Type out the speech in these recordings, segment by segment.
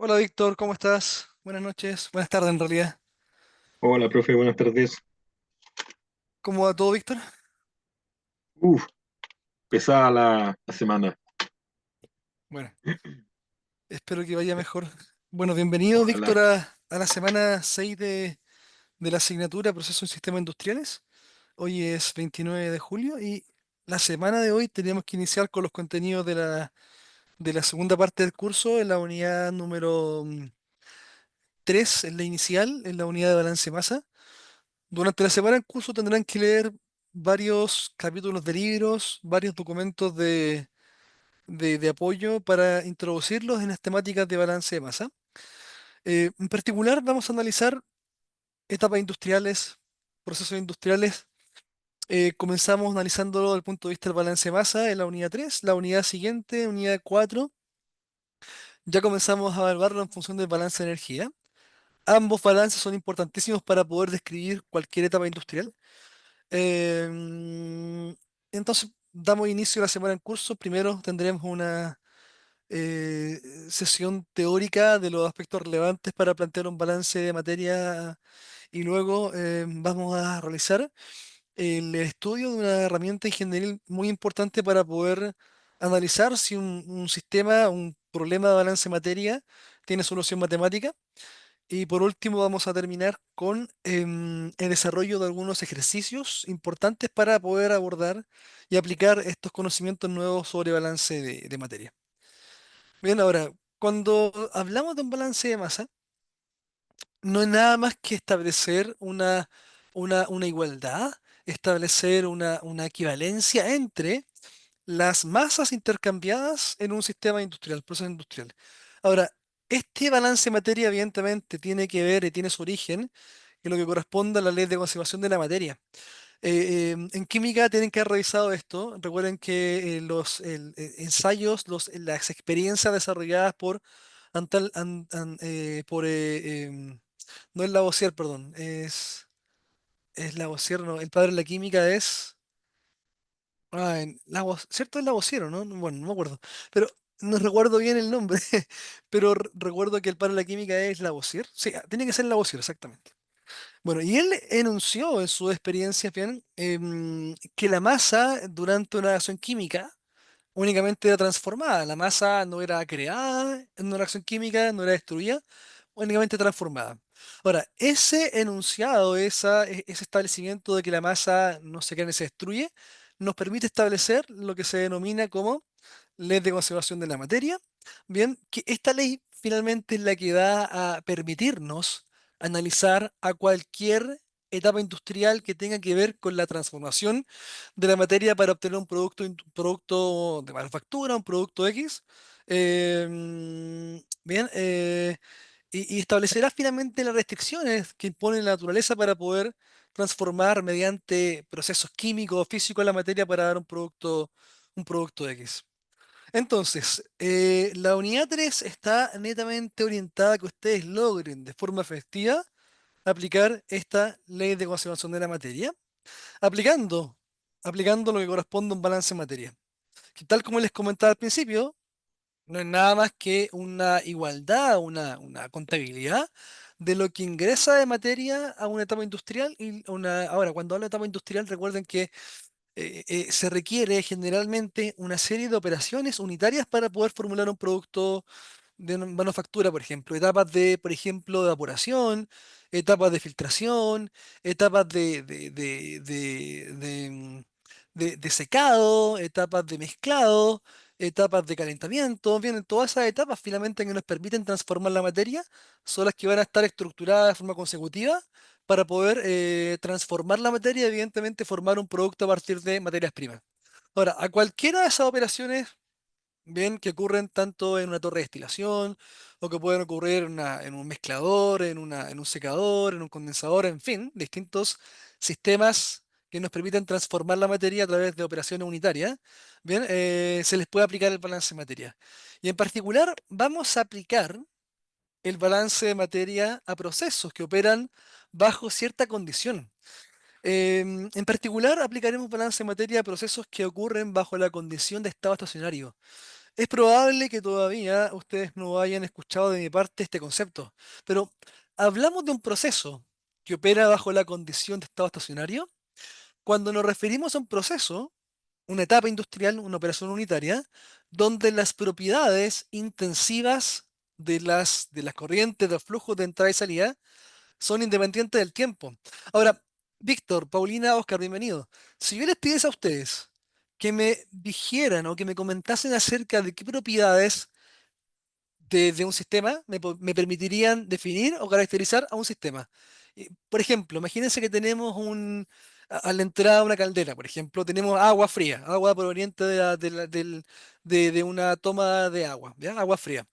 Hola Víctor, ¿cómo estás? Buenas noches, buenas tardes en realidad. Hola, profe, buenas tardes. ¿Cómo va todo, Víctor? Uf, pesada la semana. Bueno, espero que vaya mejor. Bueno, bienvenido Víctor Ojalá. a la semana 6 de la asignatura Procesos en Sistemas Industriales. Hoy es 29 de julio y la semana de hoy tenemos que iniciar con los contenidos de la segunda parte del curso en la unidad número 3, en la inicial, en la unidad de balance masa. Durante la semana en curso tendrán que leer varios capítulos de libros, varios documentos de apoyo para introducirlos en las temáticas de balance de masa. En particular, vamos a analizar etapas industriales, procesos industriales. Comenzamos analizándolo desde el punto de vista del balance de masa en la unidad 3, la unidad siguiente, unidad 4, ya comenzamos a evaluarlo en función del balance de energía. Ambos balances son importantísimos para poder describir cualquier etapa industrial. Em, entonces, damos inicio a la semana en curso. Primero tendremos una eh, sesión teórica de los aspectos relevantes para plantear un balance de materia y luego vamos a realizar el estudio de una herramienta ingenieril muy importante para poder analizar si un sistema, un problema de balance de materia tiene solución matemática. Y por último vamos a terminar con el desarrollo de algunos ejercicios importantes para poder abordar y aplicar estos conocimientos nuevos sobre balance de materia. Bien, ahora, cuando hablamos de un balance de masa, no es nada más que establecer una igualdad, establecer una equivalencia entre las masas intercambiadas en un sistema industrial, proceso industrial. Ahora, este balance de materia evidentemente tiene que ver y tiene su origen en lo que corresponde a la ley de conservación de la materia. En química tienen que haber revisado esto. Recuerden que los ensayos, las experiencias desarrolladas por por no es Lavoisier, perdón, es Lavoisier, no, el padre de la química es ¿cierto? Es Lavoisier, ¿no? Bueno, no me acuerdo, pero no recuerdo bien el nombre, pero recuerdo que el padre de la química es Lavoisier. Sí, tiene que ser Lavoisier, exactamente. Bueno, y él enunció en su experiencia, bien, que la masa durante una reacción química únicamente era transformada. La masa no era creada en una reacción química, no era destruida, únicamente transformada. Ahora, ese enunciado, ese establecimiento de que la masa no se crea ni se destruye, nos permite establecer lo que se denomina como ley de conservación de la materia. Bien, que esta ley finalmente es la que va a permitirnos analizar a cualquier etapa industrial que tenga que ver con la transformación de la materia para obtener un producto, un producto de manufactura, un producto X. Bien, y establecerá finalmente las restricciones que impone la naturaleza para poder transformar mediante procesos químicos o físicos la materia para dar un producto X. Entonces, la unidad 3 está netamente orientada a que ustedes logren de forma efectiva aplicar esta ley de conservación de la materia, aplicando, aplicando lo que corresponde a un balance de materia. Que tal como les comentaba al principio, no es nada más que una igualdad, una contabilidad de lo que ingresa de materia a una etapa industrial y ahora, cuando hablo de etapa industrial, recuerden que se requiere generalmente una serie de operaciones unitarias para poder formular un producto de manufactura, por ejemplo. Etapas de, por ejemplo, de evaporación, etapas de filtración, etapas de secado, etapas de mezclado, etapas de calentamiento. Bien, todas esas etapas finalmente que nos permiten transformar la materia son las que van a estar estructuradas de forma consecutiva para poder transformar la materia y evidentemente formar un producto a partir de materias primas. Ahora, a cualquiera de esas operaciones, bien, que ocurren tanto en una torre de destilación o que pueden ocurrir en un mezclador, en un secador, en un condensador, en fin, distintos sistemas que nos permiten transformar la materia a través de operaciones unitarias, bien, se les puede aplicar el balance de materia. Y en particular, vamos a aplicar el balance de materia a procesos que operan bajo cierta condición. En particular, aplicaremos balance de materia a procesos que ocurren bajo la condición de estado estacionario. Es probable que todavía ustedes no hayan escuchado de mi parte este concepto, pero hablamos de un proceso que opera bajo la condición de estado estacionario. Cuando nos referimos a un proceso, una etapa industrial, una operación unitaria, donde las propiedades intensivas de las corrientes, de los flujos de entrada y salida, son independientes del tiempo. Ahora, Víctor, Paulina, Oscar, bienvenido. Si yo les pidiese a ustedes que me dijeran o que me comentasen acerca de qué propiedades de un sistema me permitirían definir o caracterizar a un sistema. Por ejemplo, imagínense que tenemos a la entrada de una caldera, por ejemplo, tenemos agua fría, agua proveniente de una toma de agua, ¿ya? Agua fría.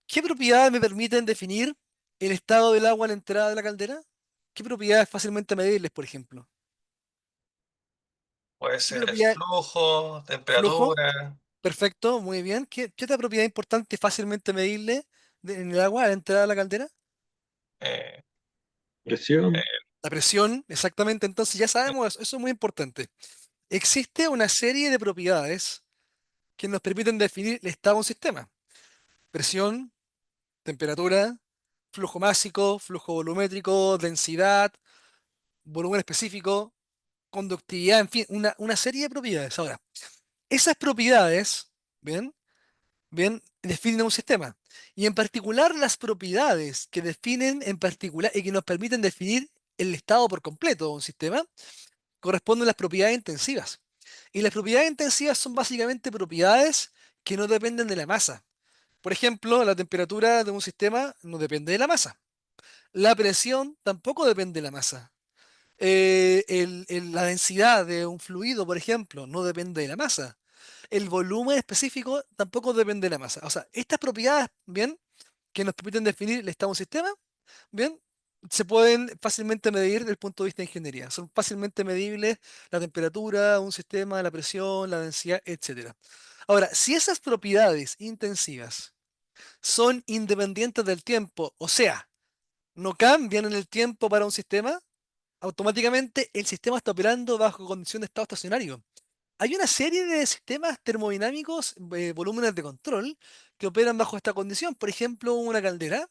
¿Qué propiedades me permiten definir el estado del agua a la entrada de la caldera? ¿Qué propiedades fácilmente medibles, por ejemplo? Puede ¿Qué ser el propiedad? flujo, Flujo, temperatura, perfecto, muy bien. ¿Qué otra propiedad importante fácilmente medible en el agua a la entrada de la caldera? eh, Presión. eh, La presión, exactamente. Entonces ya sabemos eso, eso es muy importante. Existe una serie de propiedades que nos permiten definir el estado de un sistema. Presión, temperatura, flujo másico, flujo volumétrico, densidad, volumen específico, conductividad, en fin, una serie de propiedades. Ahora, esas propiedades, ¿bien? Bien, definen un sistema. Y en particular las propiedades que definen en particular y que nos permiten definir el estado por completo de un sistema corresponden a las propiedades intensivas. Y las propiedades intensivas son básicamente propiedades que no dependen de la masa. Por ejemplo, la temperatura de un sistema no depende de la masa. La presión tampoco depende de la masa. La densidad de un fluido, por ejemplo, no depende de la masa. El volumen específico tampoco depende de la masa. O sea, estas propiedades, bien, que nos permiten definir el estado de un sistema, bien, se pueden fácilmente medir desde el punto de vista de ingeniería. Son fácilmente medibles la temperatura, un sistema, la presión, la densidad, etcétera. Ahora, si esas propiedades intensivas son independientes del tiempo, o sea, no cambian en el tiempo para un sistema, automáticamente el sistema está operando bajo condición de estado estacionario. Hay una serie de sistemas termodinámicos, volúmenes de control, que operan bajo esta condición. Por ejemplo, una caldera.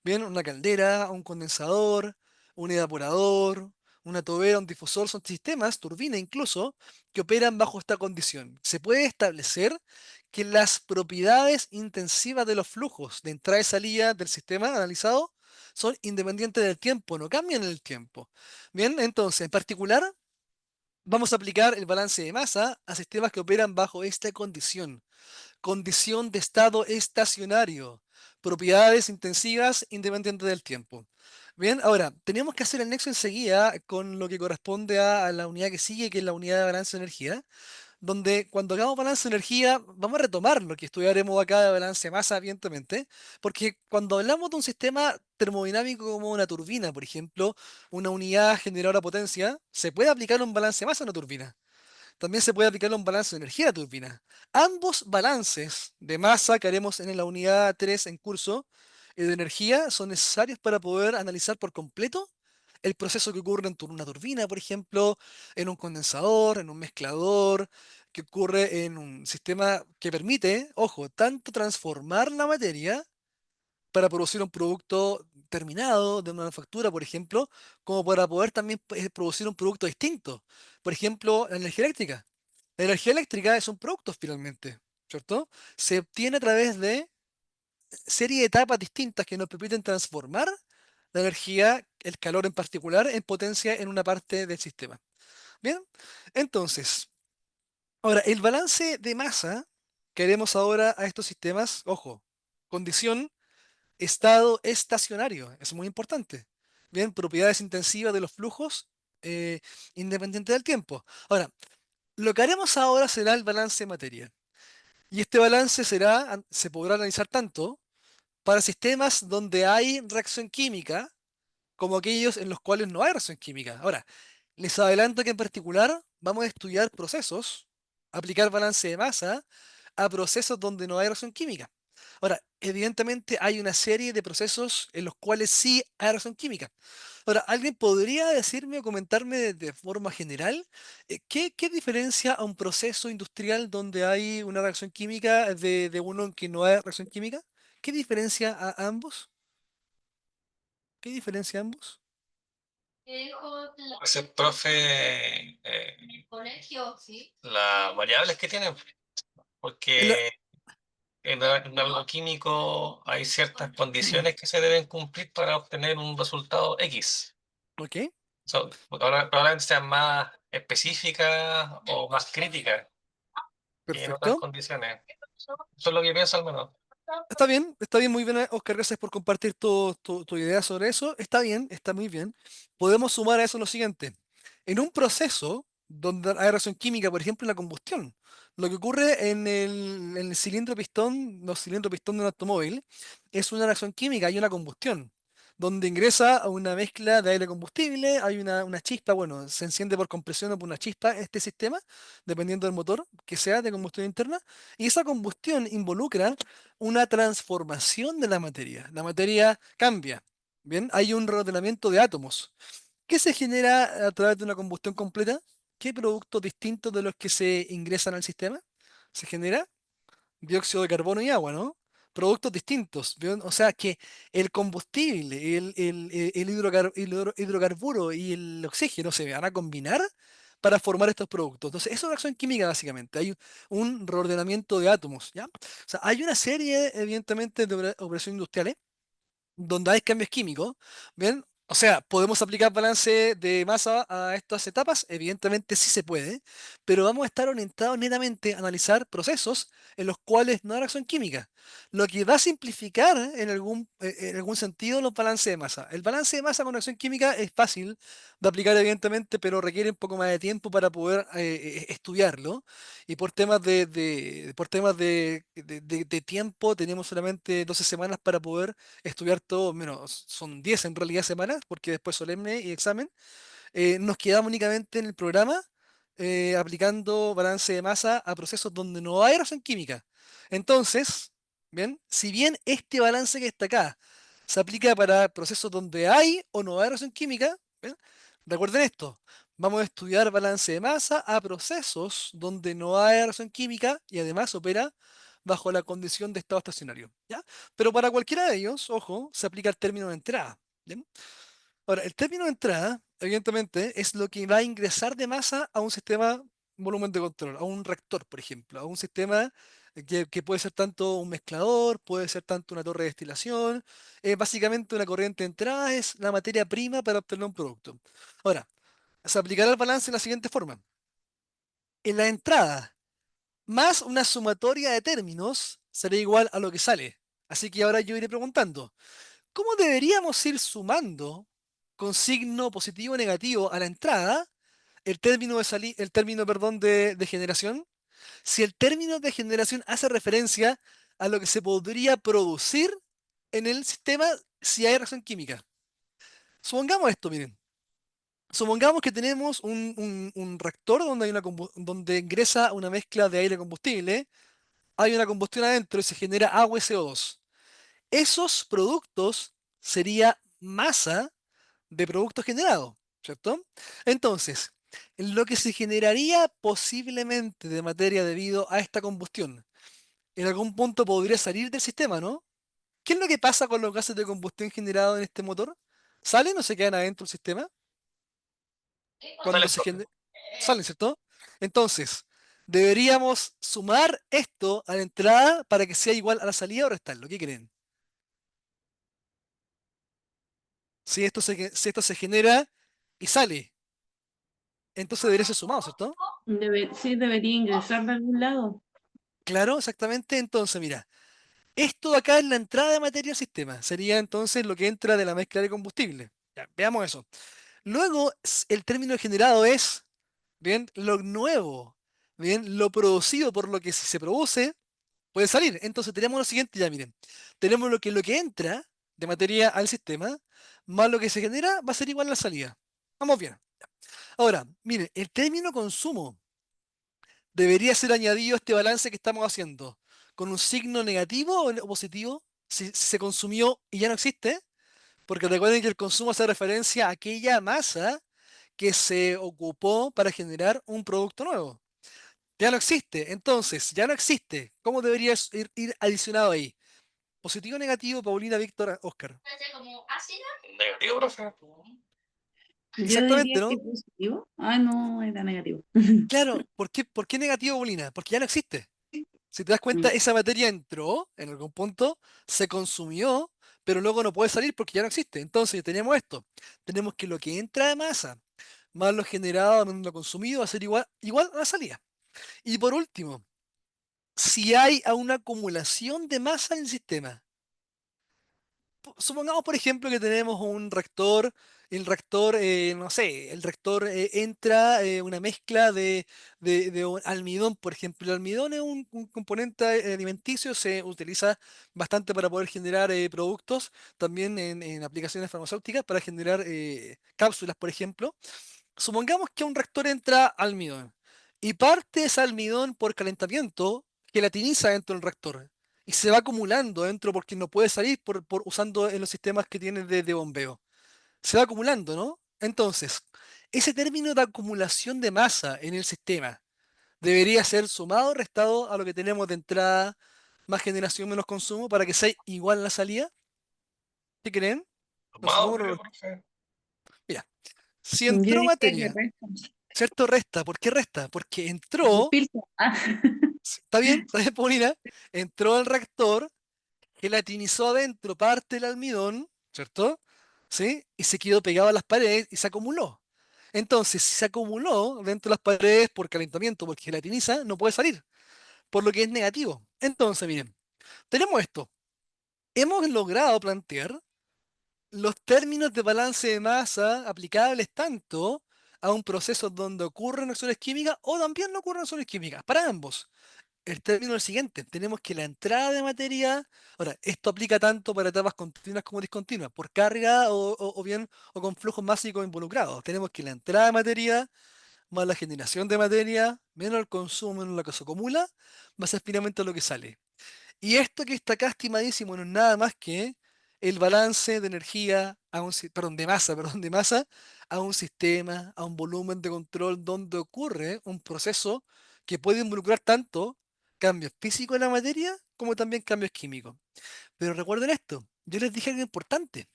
Bien, una caldera, un condensador, un evaporador, una tobera, un difusor, son sistemas, turbina incluso, que operan bajo esta condición. Se puede establecer que las propiedades intensivas de los flujos de entrada y salida del sistema analizado son independientes del tiempo, no cambian en el tiempo. Bien, entonces, en particular, vamos a aplicar el balance de masa a sistemas que operan bajo esta condición. Condición de estado estacionario. Propiedades intensivas independientes del tiempo. Bien, ahora, tenemos que hacer el nexo enseguida con lo que corresponde a la unidad que sigue, que es la unidad de balance de energía, donde cuando hagamos balance de energía, vamos a retomar lo que estudiaremos acá de balance de masa, evidentemente, porque cuando hablamos de un sistema termodinámico como una turbina, por ejemplo, una unidad generadora de potencia, se puede aplicar un balance de masa a una turbina. También se puede aplicar un balance de energía a la turbina. Ambos balances de masa que haremos en la unidad 3 en curso de energía son necesarios para poder analizar por completo el proceso que ocurre en una turbina, por ejemplo, en un condensador, en un mezclador, que ocurre en un sistema que permite, ojo, tanto transformar la materia para producir un producto terminado de manufactura, por ejemplo, como para poder también producir un producto distinto. Por ejemplo, la energía eléctrica. La energía eléctrica es un producto finalmente, ¿cierto? Se obtiene a través de serie de etapas distintas que nos permiten transformar la energía, el calor en particular, en potencia en una parte del sistema. Bien, entonces, ahora, el balance de masa que haremos ahora a estos sistemas, ojo, condición estado estacionario, es muy importante. Bien, propiedades intensivas de los flujos eh, independiente del tiempo. Ahora, lo que haremos ahora será el balance de materia. Y este balance se podrá analizar tanto para sistemas donde hay reacción química como aquellos en los cuales no hay reacción química. Ahora, les adelanto que en particular vamos a estudiar procesos, aplicar balance de masa a procesos donde no hay reacción química. Ahora, evidentemente hay una serie de procesos en los cuales sí hay reacción química. Ahora, ¿alguien podría decirme o comentarme de forma general qué diferencia a un proceso industrial donde hay una reacción química de uno en que no hay reacción química? ¿Qué diferencia a ambos? ¿Qué diferencia a ambos? Pues el profe, las variables que tiene, El- porque en algo químico hay ciertas condiciones que se deben cumplir para obtener un resultado X. ok, Probablemente sean más específicas o más críticas que en otras perfecto. condiciones. Eso es lo que pienso al menos. Está bien, muy bien, Oscar, gracias por compartir tu idea sobre eso. Está bien, está muy bien. Podemos sumar a eso lo siguiente. En un proceso donde hay reacción química, por ejemplo, en la combustión, lo que ocurre en el cilindro pistón, los cilindros pistón de un automóvil, es una reacción química, hay una combustión, donde ingresa a una mezcla de aire combustible, hay una chispa, bueno, se enciende por compresión o por una chispa este sistema, dependiendo del motor que sea de combustión interna, y esa combustión involucra una transformación de la materia. La materia cambia. Bien, hay un reordenamiento de átomos. ¿Qué se genera a través de una combustión completa? ¿Qué productos distintos de los que se ingresan al sistema? Se genera dióxido de carbono y agua, ¿no? Productos distintos. ¿Bien? O sea que el combustible, el hidrocarburo y el oxígeno se van a combinar para formar estos productos. Entonces, eso es una reacción química básicamente. Hay un reordenamiento de átomos, ¿ya? O sea, hay una serie, evidentemente, de operaciones industriales donde hay cambios químicos, ¿bien? O sea, ¿podemos aplicar balance de masa a estas etapas? Evidentemente sí se puede, pero vamos a estar orientados netamente a analizar procesos en los cuales no hay reacción química, lo que va a simplificar en algún sentido los balances de masa. El balance de masa con reacción química es fácil de aplicar, evidentemente, pero requiere un poco más de tiempo para poder estudiarlo. Y por temas de tiempo, tenemos solamente 12 semanas para poder estudiar todo, menos, son 10 en realidad semanas, porque después solemne y examen. Nos quedamos únicamente en el programa aplicando balance de masa a procesos donde no hay reacción química. Entonces, bien, si bien este balance que está acá se aplica para procesos donde hay o no hay reacción química, ¿bien? Recuerden esto, vamos a estudiar balance de masa a procesos donde no hay reacción química y además opera bajo la condición de estado estacionario, ¿ya? Pero para cualquiera de ellos, ojo, se aplica el término de entrada. ¿Bien? Ahora, el término de entrada, evidentemente, es lo que va a ingresar de masa a un sistema volumen de control, a un reactor, por ejemplo, a un sistema que puede ser tanto un mezclador, puede ser tanto una torre de destilación. Básicamente, una corriente de entrada es la materia prima para obtener un producto. Ahora, se aplicará el balance de la siguiente forma. En la entrada, más una sumatoria de términos, será igual a lo que sale. Así que ahora yo iré preguntando. ¿Cómo deberíamos ir sumando con signo positivo o negativo a la entrada el término, perdón, de generación? Si el término de generación hace referencia a lo que se podría producir en el sistema si hay reacción química. Supongamos esto, miren. Supongamos que tenemos un reactor donde donde ingresa una mezcla de aire y combustible, hay una combustión adentro y se genera agua y CO2. Esos productos sería masa de producto generado, ¿cierto? Entonces, lo que se generaría posiblemente de materia debido a esta combustión, en algún punto podría salir del sistema, ¿no? ¿Qué es lo que pasa con los gases de combustión generados en este motor? ¿Salen o se quedan adentro del sistema? Cuando Salen se todo. genera... Salen, ¿cierto? Entonces, deberíamos sumar esto a la entrada para que sea igual a la salida o restarlo. ¿Qué creen? Si esto se genera y sale, entonces debería ser sumado, ¿cierto? Sí, debería ingresar de algún lado. Claro, exactamente. Entonces, mira, esto de acá es la entrada de materia al sistema. Sería entonces lo que entra de la mezcla de combustible. Ya, veamos eso. Luego, el término generado es, bien, lo nuevo, bien, lo producido por lo que si se produce, puede salir. Entonces, tenemos lo siguiente ya, miren. Tenemos lo que entra de materia al sistema, más lo que se genera, va a ser igual a la salida. Vamos bien. Ahora, miren, el término consumo debería ser añadido a este balance que estamos haciendo. con un signo negativo o positivo, si se consumió y ya no existe, porque recuerden que el consumo hace referencia a aquella masa que se ocupó para generar un producto nuevo. Ya no existe, entonces, ya no existe. ¿Cómo debería ir adicionado ahí? Positivo, negativo, Paulina, Víctor, Oscar. Negativo, profe. Yo diría Exactamente, ¿no? que positivo. Ah, no, era negativo. Claro, por qué negativo, Paulina? Porque ya no existe. Si te das cuenta, Mm. esa materia entró en algún punto, se consumió, pero luego no puede salir porque ya no existe. Entonces tenemos esto. Tenemos que lo que entra de masa, más lo generado, menos lo consumido, va a ser igual a la salida. Y por último, si hay una acumulación de masa en el sistema, supongamos, por ejemplo, que tenemos un reactor, el reactor, no sé, el reactor entra una mezcla de un almidón, por ejemplo. El almidón es un componente alimenticio, se utiliza bastante para poder generar productos, también en aplicaciones farmacéuticas, para generar cápsulas, por ejemplo. Supongamos que a un reactor entra almidón y parte de ese almidón por calentamiento gelatiniza dentro del reactor y se va acumulando dentro porque no puede salir por usando en los sistemas que tiene de bombeo. Se va acumulando, ¿no? Entonces, ese término de acumulación de masa en el sistema debería ser sumado o restado a lo que tenemos de entrada, más generación, menos consumo, para que sea igual la salida. ¿Qué creen? Lo Sumado, sumo, creo, profe. mira, si Yo entró diría que materia, resta. ¿cierto? Resta. ¿Por qué resta? Porque Por entró, filtro. Ah. ¿está bien? ¿Está bien, Paulina? Entró al reactor, gelatinizó adentro parte del almidón, ¿cierto? ¿Sí? Y se quedó pegado a las paredes y se acumuló. Entonces, si se acumuló dentro de las paredes por calentamiento, porque gelatiniza, no puede salir, por lo que es negativo. Entonces, miren, tenemos esto. Hemos logrado plantear los términos de balance de masa aplicables tanto a un proceso donde ocurren reacciones químicas o también no ocurren reacciones químicas, para ambos. El término es el siguiente, tenemos que la entrada de materia, ahora, esto aplica tanto para etapas continuas como discontinuas, por carga o bien o con flujos másicos involucrados. Tenemos que la entrada de materia más la generación de materia, menos el consumo, menos lo que se acumula, va a ser finalmente lo que sale. Y esto que está acá estimadísimo no es nada más que el balance de energía a perdón, de masa, perdón, de masa a un sistema, a un volumen de control donde ocurre un proceso que puede involucrar tanto cambios físicos en la materia como también cambios químicos. Pero recuerden esto, yo les dije algo importante.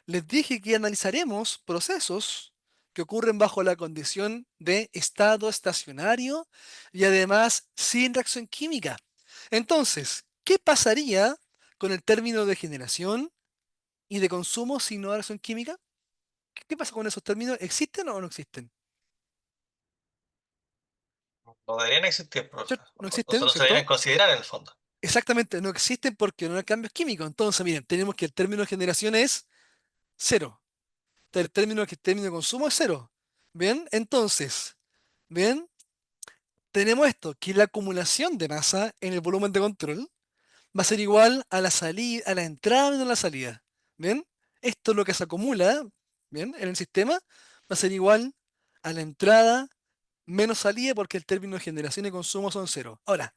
Les dije que analizaremos procesos que ocurren bajo la condición de estado estacionario y además sin reacción química. Entonces, ¿qué pasaría con el término de generación y de consumo sin no reacción química? ¿Qué pasa con esos términos? ¿Existen o no existen? No deberían existir, profe. ¿Cierto? No existen, No se deberían ¿cierto? considerar en el fondo. Exactamente, no existen porque no hay cambios químicos. Entonces, miren, tenemos que el término de generación es cero. El término de consumo es cero. ¿Bien? Entonces, ¿bien? Tenemos esto, que la acumulación de masa en el volumen de control va a ser igual a la salida, a la entrada menos la salida. ¿Bien? Esto es lo que se acumula, ¿bien? En el sistema va a ser igual a la entrada menos salida porque el término de generación y consumo son cero. Ahora,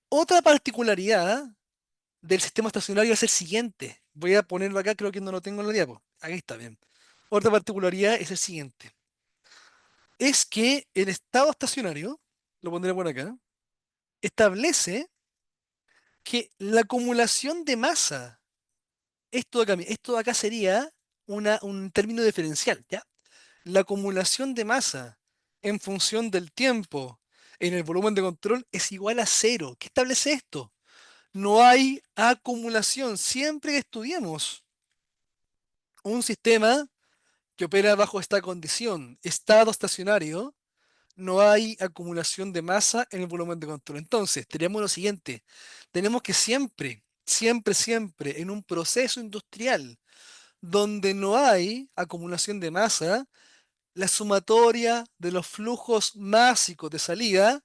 otra particularidad del sistema estacionario es el siguiente. Voy a ponerlo acá, creo que no lo tengo en la diapo. Aquí está bien. Otra particularidad es el siguiente. Es que el estado estacionario, lo pondré por acá, establece que la acumulación de masa, esto de acá sería un término diferencial, ¿ya? La acumulación de masa en función del tiempo en el volumen de control es igual a cero. ¿Qué establece esto? No hay acumulación. Siempre que estudiemos un sistema que opera bajo esta condición, estado estacionario, no hay acumulación de masa en el volumen de control. Entonces, tenemos lo siguiente, tenemos que siempre, siempre, siempre en un proceso industrial donde no hay acumulación de masa, la sumatoria de los flujos másicos de salida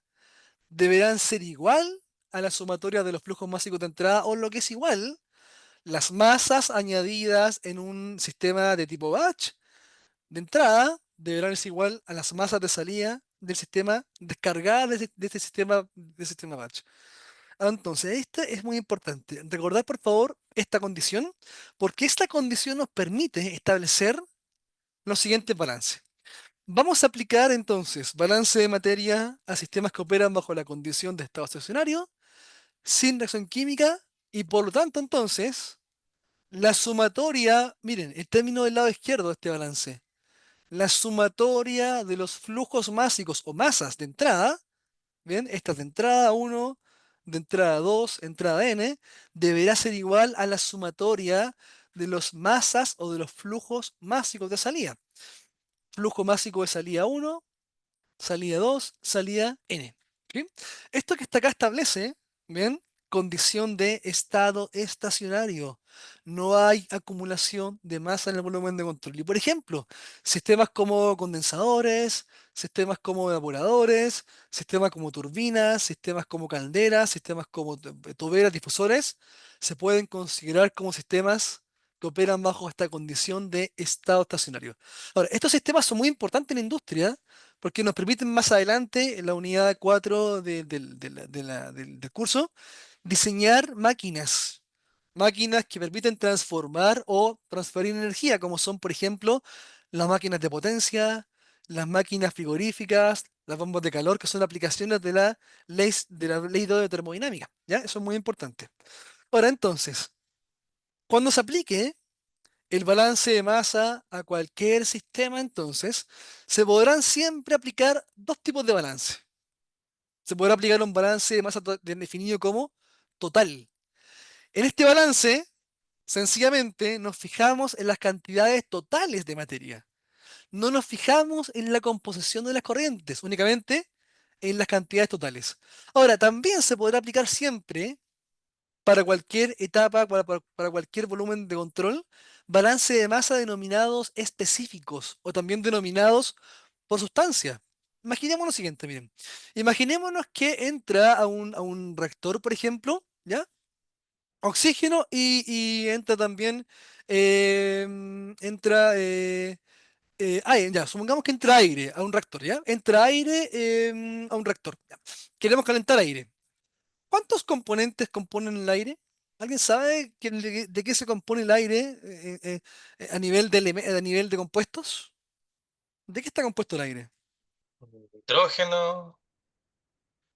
deberán ser igual a la sumatoria de los flujos másicos de entrada o lo que es igual, las masas añadidas en un sistema de tipo batch de entrada deberán ser igual a las masas de salida del sistema descargadas de este sistema batch. Entonces, esta es muy importante. Recordar, por favor, esta condición, porque esta condición nos permite establecer los siguientes balances. Vamos a aplicar entonces balance de materia a sistemas que operan bajo la condición de estado estacionario, sin reacción química, y por lo tanto, entonces, la sumatoria, miren, el término del lado izquierdo de este balance, la sumatoria de los flujos másicos o masas de entrada, bien, estas de entrada 1, de entrada 2, entrada n, deberá ser igual a la sumatoria de los masas o de los flujos másicos de salida. Flujo másico de salida 1, salida 2, salida n. ¿Sí? Esto que está acá establece, ¿bien? Condición de estado estacionario. No hay acumulación de masa en el volumen de control. Y por ejemplo, sistemas como condensadores, sistemas como evaporadores, sistemas como turbinas, sistemas como calderas, sistemas como tuberas, difusores, se pueden considerar como sistemas que operan bajo esta condición de estado estacionario. Ahora, estos sistemas son muy importantes en la industria porque nos permiten más adelante, en la unidad 4 del curso, diseñar máquinas. Máquinas que permiten transformar o transferir energía, como son, por ejemplo, las máquinas de potencia, las máquinas frigoríficas, las bombas de calor, que son aplicaciones de la ley 2 de termodinámica. ¿Ya? Eso es muy importante. Ahora, entonces, cuando se aplique el balance de masa a cualquier sistema, entonces, se podrán siempre aplicar dos tipos de balance. Se podrá aplicar un balance de masa definido como total. En este balance, sencillamente, nos fijamos en las cantidades totales de materia. No nos fijamos en la composición de las corrientes, únicamente en las cantidades totales. Ahora, también se podrá aplicar siempre para cualquier etapa, para cualquier volumen de control, balance de masa denominados específicos o también denominados por sustancia. Imaginémonos lo siguiente, miren. Imaginémonos que entra a un reactor, por ejemplo, ¿ya? Oxígeno y entra también, entra, aire, ya, supongamos que entra aire a un reactor, ¿ya? Entra aire a un reactor, ya. Queremos calentar aire. ¿Cuántos componentes componen el aire? ¿Alguien sabe de qué se compone el aire a nivel a nivel de compuestos? ¿De qué está compuesto el aire? Hidrógeno,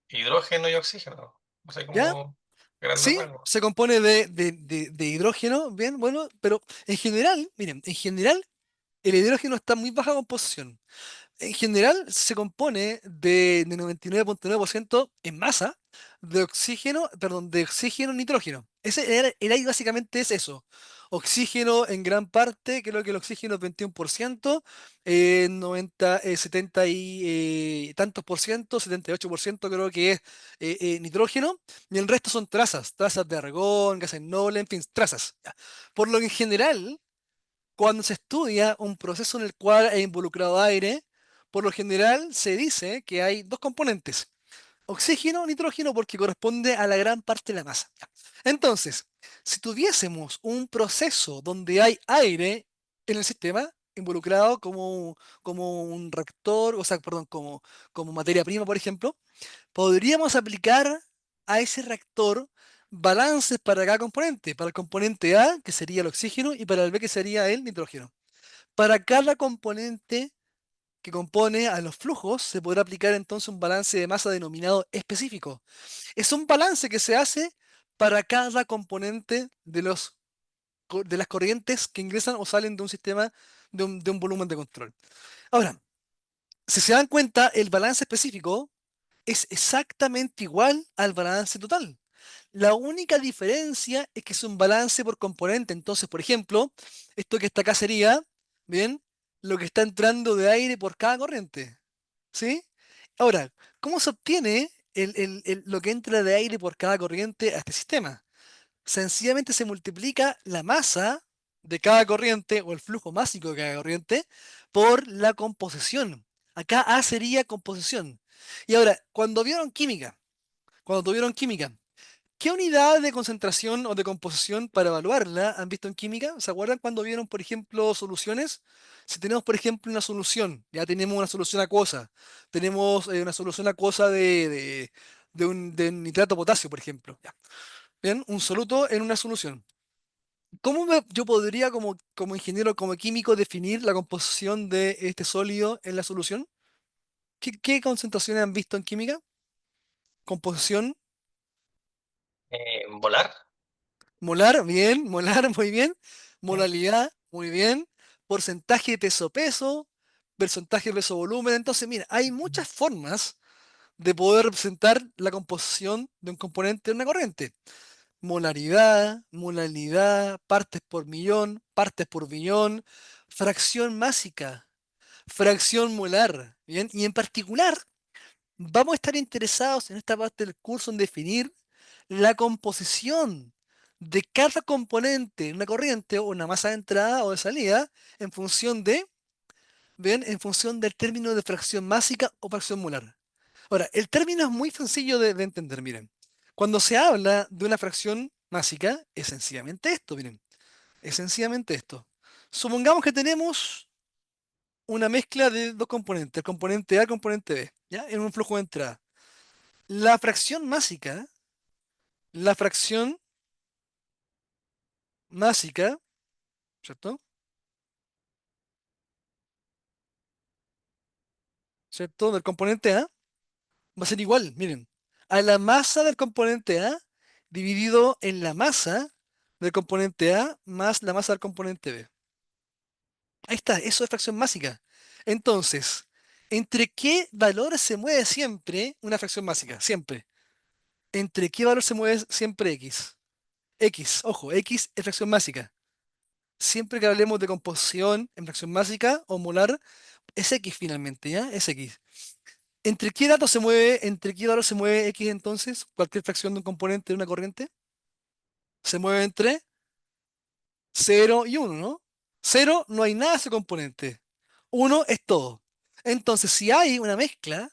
hidrógeno y oxígeno. O sea, ¿Ya? como grandes Sí, rasgos. se compone de hidrógeno, bien, bueno, pero en general, miren, en general el hidrógeno está en muy baja composición. En general se compone de 99,9% en masa de oxígeno, perdón, de oxígeno nitrógeno. El aire básicamente es eso. Oxígeno en gran parte, creo que el oxígeno es 21%, 90, 70 y tantos por ciento, 78% creo que es nitrógeno, y el resto son trazas, trazas de argón, gases nobles, en fin, trazas. Ya. Por lo que en general, cuando se estudia un proceso en el cual he involucrado aire, por lo general se dice que hay dos componentes, oxígeno, nitrógeno, porque corresponde a la gran parte de la masa. Ya. Entonces, si tuviésemos un proceso donde hay aire en el sistema, involucrado como un reactor, o sea, perdón, como materia prima, por ejemplo, podríamos aplicar a ese reactor balances para cada componente. Para el componente A, que sería el oxígeno, y para el B, que sería el nitrógeno. Para cada componente que compone a los flujos, se podrá aplicar entonces un balance de masa denominado específico. Es un balance que se hace para cada componente de las corrientes que ingresan o salen de un sistema, de un volumen de control. Ahora, si se dan cuenta, el balance específico es exactamente igual al balance total. La única diferencia es que es un balance por componente. Entonces, por ejemplo, esto que está acá sería, ¿bien? Lo que está entrando de aire por cada corriente. ¿Sí? Ahora, ¿cómo se obtiene lo que entra de aire por cada corriente a este sistema? Sencillamente se multiplica la masa de cada corriente o el flujo másico de cada corriente por la composición. Acá A sería composición. Y ahora, cuando tuvieron química, ¿qué unidad de concentración o de composición para evaluarla han visto en química? ¿Se acuerdan cuando vieron, por ejemplo, soluciones? Si tenemos, por ejemplo, una solución, ya tenemos una solución acuosa, tenemos una solución acuosa de un nitrato de potasio, por ejemplo. Ya. Bien, un soluto en una solución. ¿Cómo yo podría, como ingeniero, como químico, definir la composición de este sólido en la solución? ¿Qué concentraciones han visto en química? Composición Volar. molar, bien, molar, muy bien. Molalidad, muy bien. Porcentaje de peso-peso, porcentaje peso-volumen. Entonces, mira, hay muchas formas de poder representar la composición de un componente de una corriente. Molaridad, molalidad, partes por millón, partes por billón, fracción másica, fracción molar, ¿bien? Y en particular, vamos a estar interesados en esta parte del curso en definir la composición de cada componente en una corriente o una masa de entrada o de salida en función de, ¿bien? En función del término de fracción másica o fracción molar. Ahora, el término es muy sencillo de entender, miren. Cuando se habla de una fracción másica, es sencillamente esto, miren. Es sencillamente esto. Supongamos que tenemos una mezcla de dos componentes, el componente A y el componente B, ¿ya? En un flujo de entrada. La fracción másica, la fracción másica, ¿cierto? ¿Cierto? Del componente A va a ser igual, miren, a la masa del componente A dividido en la masa del componente A más la masa del componente B. Ahí está, eso es fracción másica. Entonces, ¿entre qué valores se mueve siempre una fracción másica? Siempre. ¿Entre qué valor se mueve siempre X? X, ojo, X es fracción másica. Siempre que hablemos de composición en fracción másica o molar, es X finalmente, ¿ya? Es X. ¿Entre qué valor se mueve X entonces? Cualquier fracción de un componente de una corriente. Se mueve entre 0 y 1, ¿no? 0 no hay nada de ese componente. 1 es todo. Entonces, si hay una mezcla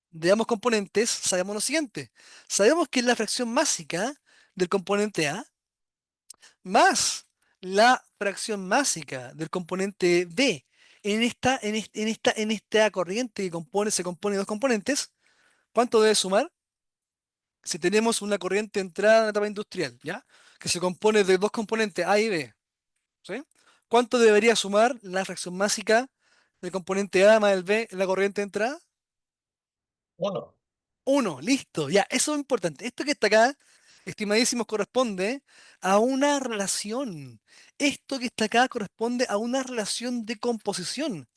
de ambos componentes, sabemos lo siguiente. Sabemos que es la fracción másica del componente A más la fracción másica del componente B en esta corriente que se compone de dos componentes. ¿Cuánto debe sumar? Si tenemos una corriente de entrada en la etapa industrial, ¿ya? Que se compone de dos componentes A y B, ¿sí? ¿Cuánto debería sumar la fracción másica del componente A más el B en la corriente de entrada? 1. 1, listo, ya, eso es importante. Esto que está acá, estimadísimos, corresponde a una relación. Esto que está acá corresponde a una relación de composición.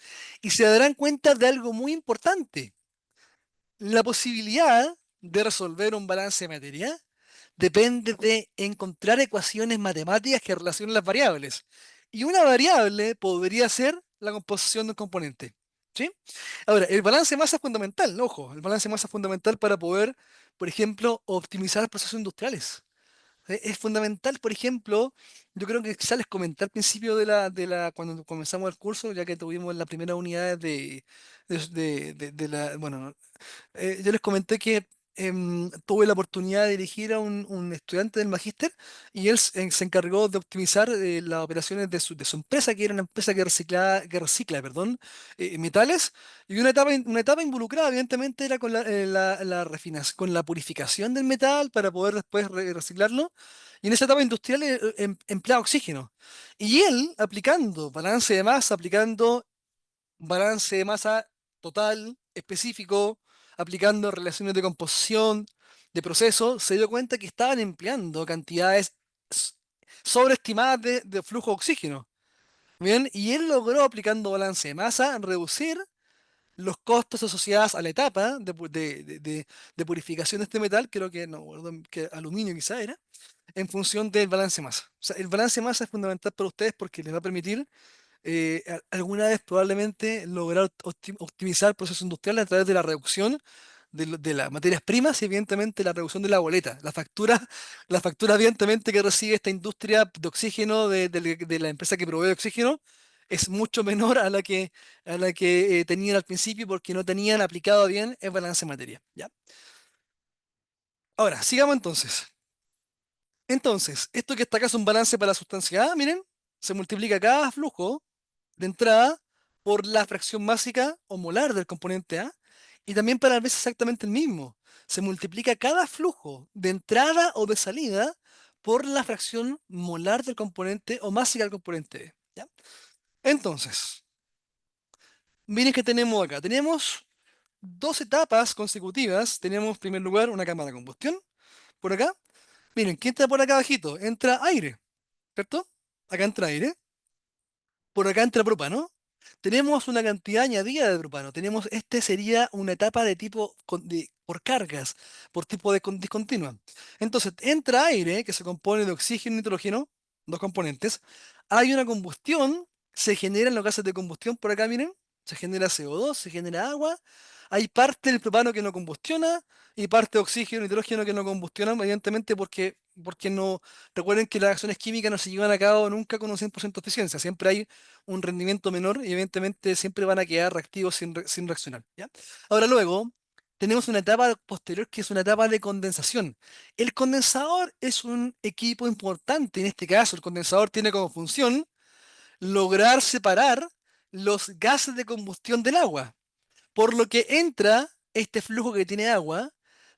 Y se darán cuenta de algo muy importante. La posibilidad de resolver un balance de materia depende de encontrar ecuaciones matemáticas que relacionen las variables. Y una variable podría ser la composición de un componente. ¿Sí? Ahora, el balance de masa es fundamental, ojo, el balance de masa es fundamental para poder, por ejemplo, optimizar procesos industriales. Es fundamental, por ejemplo, yo creo que quizás les comenté al principio cuando comenzamos el curso, ya que tuvimos la primera unidad bueno, yo les comenté que tuve la oportunidad de dirigir a un estudiante del magíster y él se encargó de optimizar las operaciones de su empresa, que era una empresa que recicla, perdón, metales. Y una etapa involucrada, evidentemente, era con con la purificación del metal para poder después reciclarlo. Y en esa etapa industrial empleaba oxígeno. Y él, aplicando balance de masa, aplicando balance de masa total, específico, aplicando relaciones de composición, de proceso, se dio cuenta que estaban empleando cantidades s- sobreestimadas de flujo de oxígeno. Bien, y él logró, aplicando balance de masa, reducir los costos asociados a la etapa de purificación de este metal, creo que no, que aluminio quizá era, en función del balance de masa. O sea, el balance de masa es fundamental para ustedes porque les va a permitir alguna vez probablemente lograr optimizar procesos industriales a través de la reducción de las materias primas y evidentemente la reducción de la boleta. La factura evidentemente que recibe esta industria de oxígeno de la empresa que provee oxígeno es mucho menor a la que tenían al principio porque no tenían aplicado bien el balance de materia. ¿Ya? Ahora, sigamos entonces. Entonces, esto que está acá es un balance para la sustancia A, miren, se multiplica cada flujo de entrada por la fracción másica o molar del componente A Y también para el es exactamente el mismo. Se multiplica cada flujo de entrada o de salida por la fracción molar del componente o másica del componente E, ¿ya? Entonces, miren que tenemos acá. Tenemos dos etapas consecutivas. Tenemos, en primer lugar, una cámara de combustión. Por acá. Miren, ¿qué entra por acá abajito? Entra aire, ¿cierto? Acá entra aire. Por acá entra propano. Tenemos una cantidad añadida de propano. Este sería una etapa de tipo por cargas, por tipo de discontinua. Entonces, entra aire, que se compone de oxígeno y nitrógeno, dos componentes. Hay una combustión, se generan los gases de combustión por acá, miren. Se genera CO2, se genera agua. Hay parte del propano que no combustiona y parte de oxígeno y nitrógeno que no combustionan, evidentemente porque no. Recuerden que las reacciones químicas no se llevan a cabo nunca con un 100% de eficiencia. Siempre hay un rendimiento menor y evidentemente siempre van a quedar reactivos sin reaccionar, ¿ya? Ahora luego tenemos una etapa posterior que es una etapa de condensación. El condensador es un equipo importante. En este caso, el condensador tiene como función lograr separar los gases de combustión del agua. Por lo que entra este flujo que tiene agua,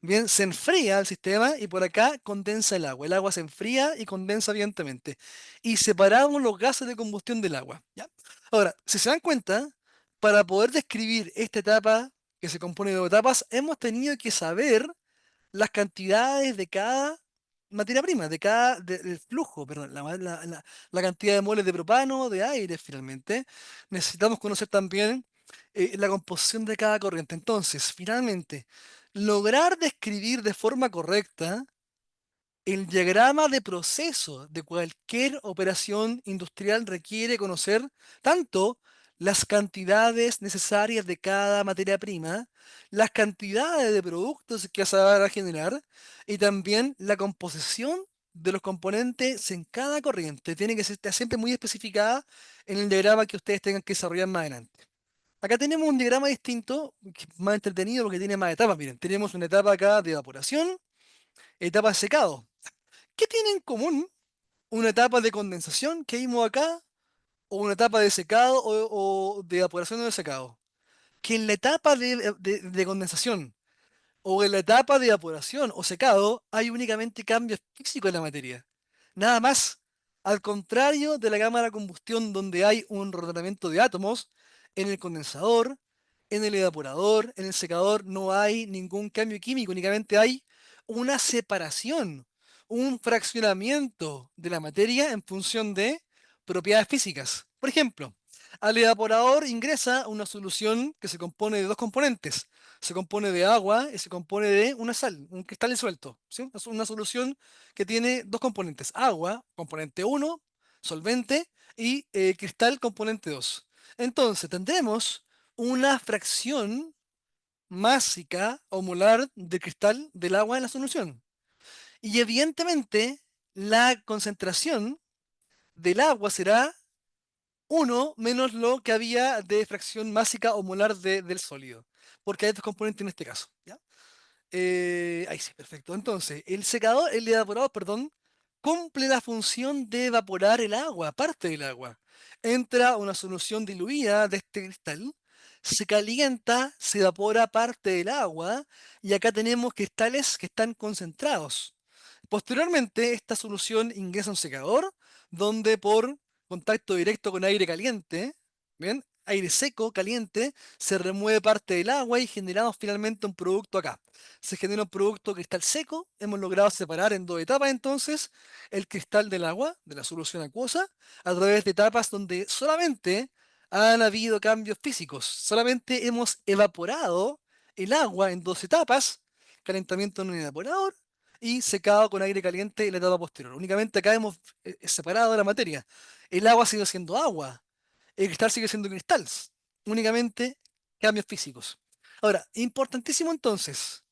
bien, se enfría el sistema y por acá condensa el agua. El agua se enfría y condensa evidentemente. Y separamos los gases de combustión del agua, ¿ya? Ahora, si se dan cuenta, para poder describir esta etapa que se compone de dos etapas, hemos tenido que saber las cantidades de cada materia prima, del flujo, perdón, la cantidad de moles de propano, de aire finalmente. Necesitamos conocer también la composición de cada corriente. Entonces, finalmente, lograr describir de forma correcta el diagrama de proceso de cualquier operación industrial requiere conocer tanto las cantidades necesarias de cada materia prima, las cantidades de productos que se van a generar y también la composición de los componentes en cada corriente. Tiene que ser siempre muy especificada en el diagrama que ustedes tengan que desarrollar más adelante. Acá tenemos un diagrama distinto, que es más entretenido porque tiene más etapas. Miren, tenemos una etapa acá de evaporación, etapa de secado. ¿Qué tiene en común una etapa de condensación que vimos acá o una etapa de secado o de evaporación o de secado? Que en la etapa de condensación o en la etapa de evaporación o secado hay únicamente cambios físicos en la materia. Nada más. Al contrario de la cámara de combustión donde hay un rodamiento de átomos, en el condensador, en el evaporador, en el secador no hay ningún cambio químico, únicamente hay una separación, un fraccionamiento de la materia en función de propiedades físicas. Por ejemplo, al evaporador ingresa una solución que se compone de dos componentes. Se compone de agua y se compone de una sal, un cristal disuelto, ¿sí? Es una solución que tiene dos componentes. Agua, componente uno, solvente, y cristal, componente 2. Entonces, tendremos una fracción másica o molar de cristal del agua en la solución. Y evidentemente, la concentración del agua será uno menos lo que había de fracción másica o molar del sólido, porque hay dos componentes en este caso, ¿ya? Ahí sí, perfecto. Entonces, el evaporador, perdón, cumple la función de evaporar el agua, parte del agua. Entra una solución diluida de este cristal, se calienta, se evapora parte del agua y acá tenemos cristales que están concentrados. Posteriormente, esta solución ingresa a un secador, donde por contacto directo con aire caliente, ¿bien? Aire seco, caliente, se remueve parte del agua y generamos finalmente un producto acá. Se genera un producto cristal seco. Hemos logrado separar en dos etapas entonces el cristal del agua, de la solución acuosa, a través de etapas donde solamente han habido cambios físicos. Solamente hemos evaporado el agua en dos etapas, calentamiento en un evaporador y secado con aire caliente en la etapa posterior. Únicamente acá hemos separado la materia. El agua sigue siendo agua, el cristal sigue siendo cristal. Únicamente cambios físicos. Ahora, importantísimo entonces,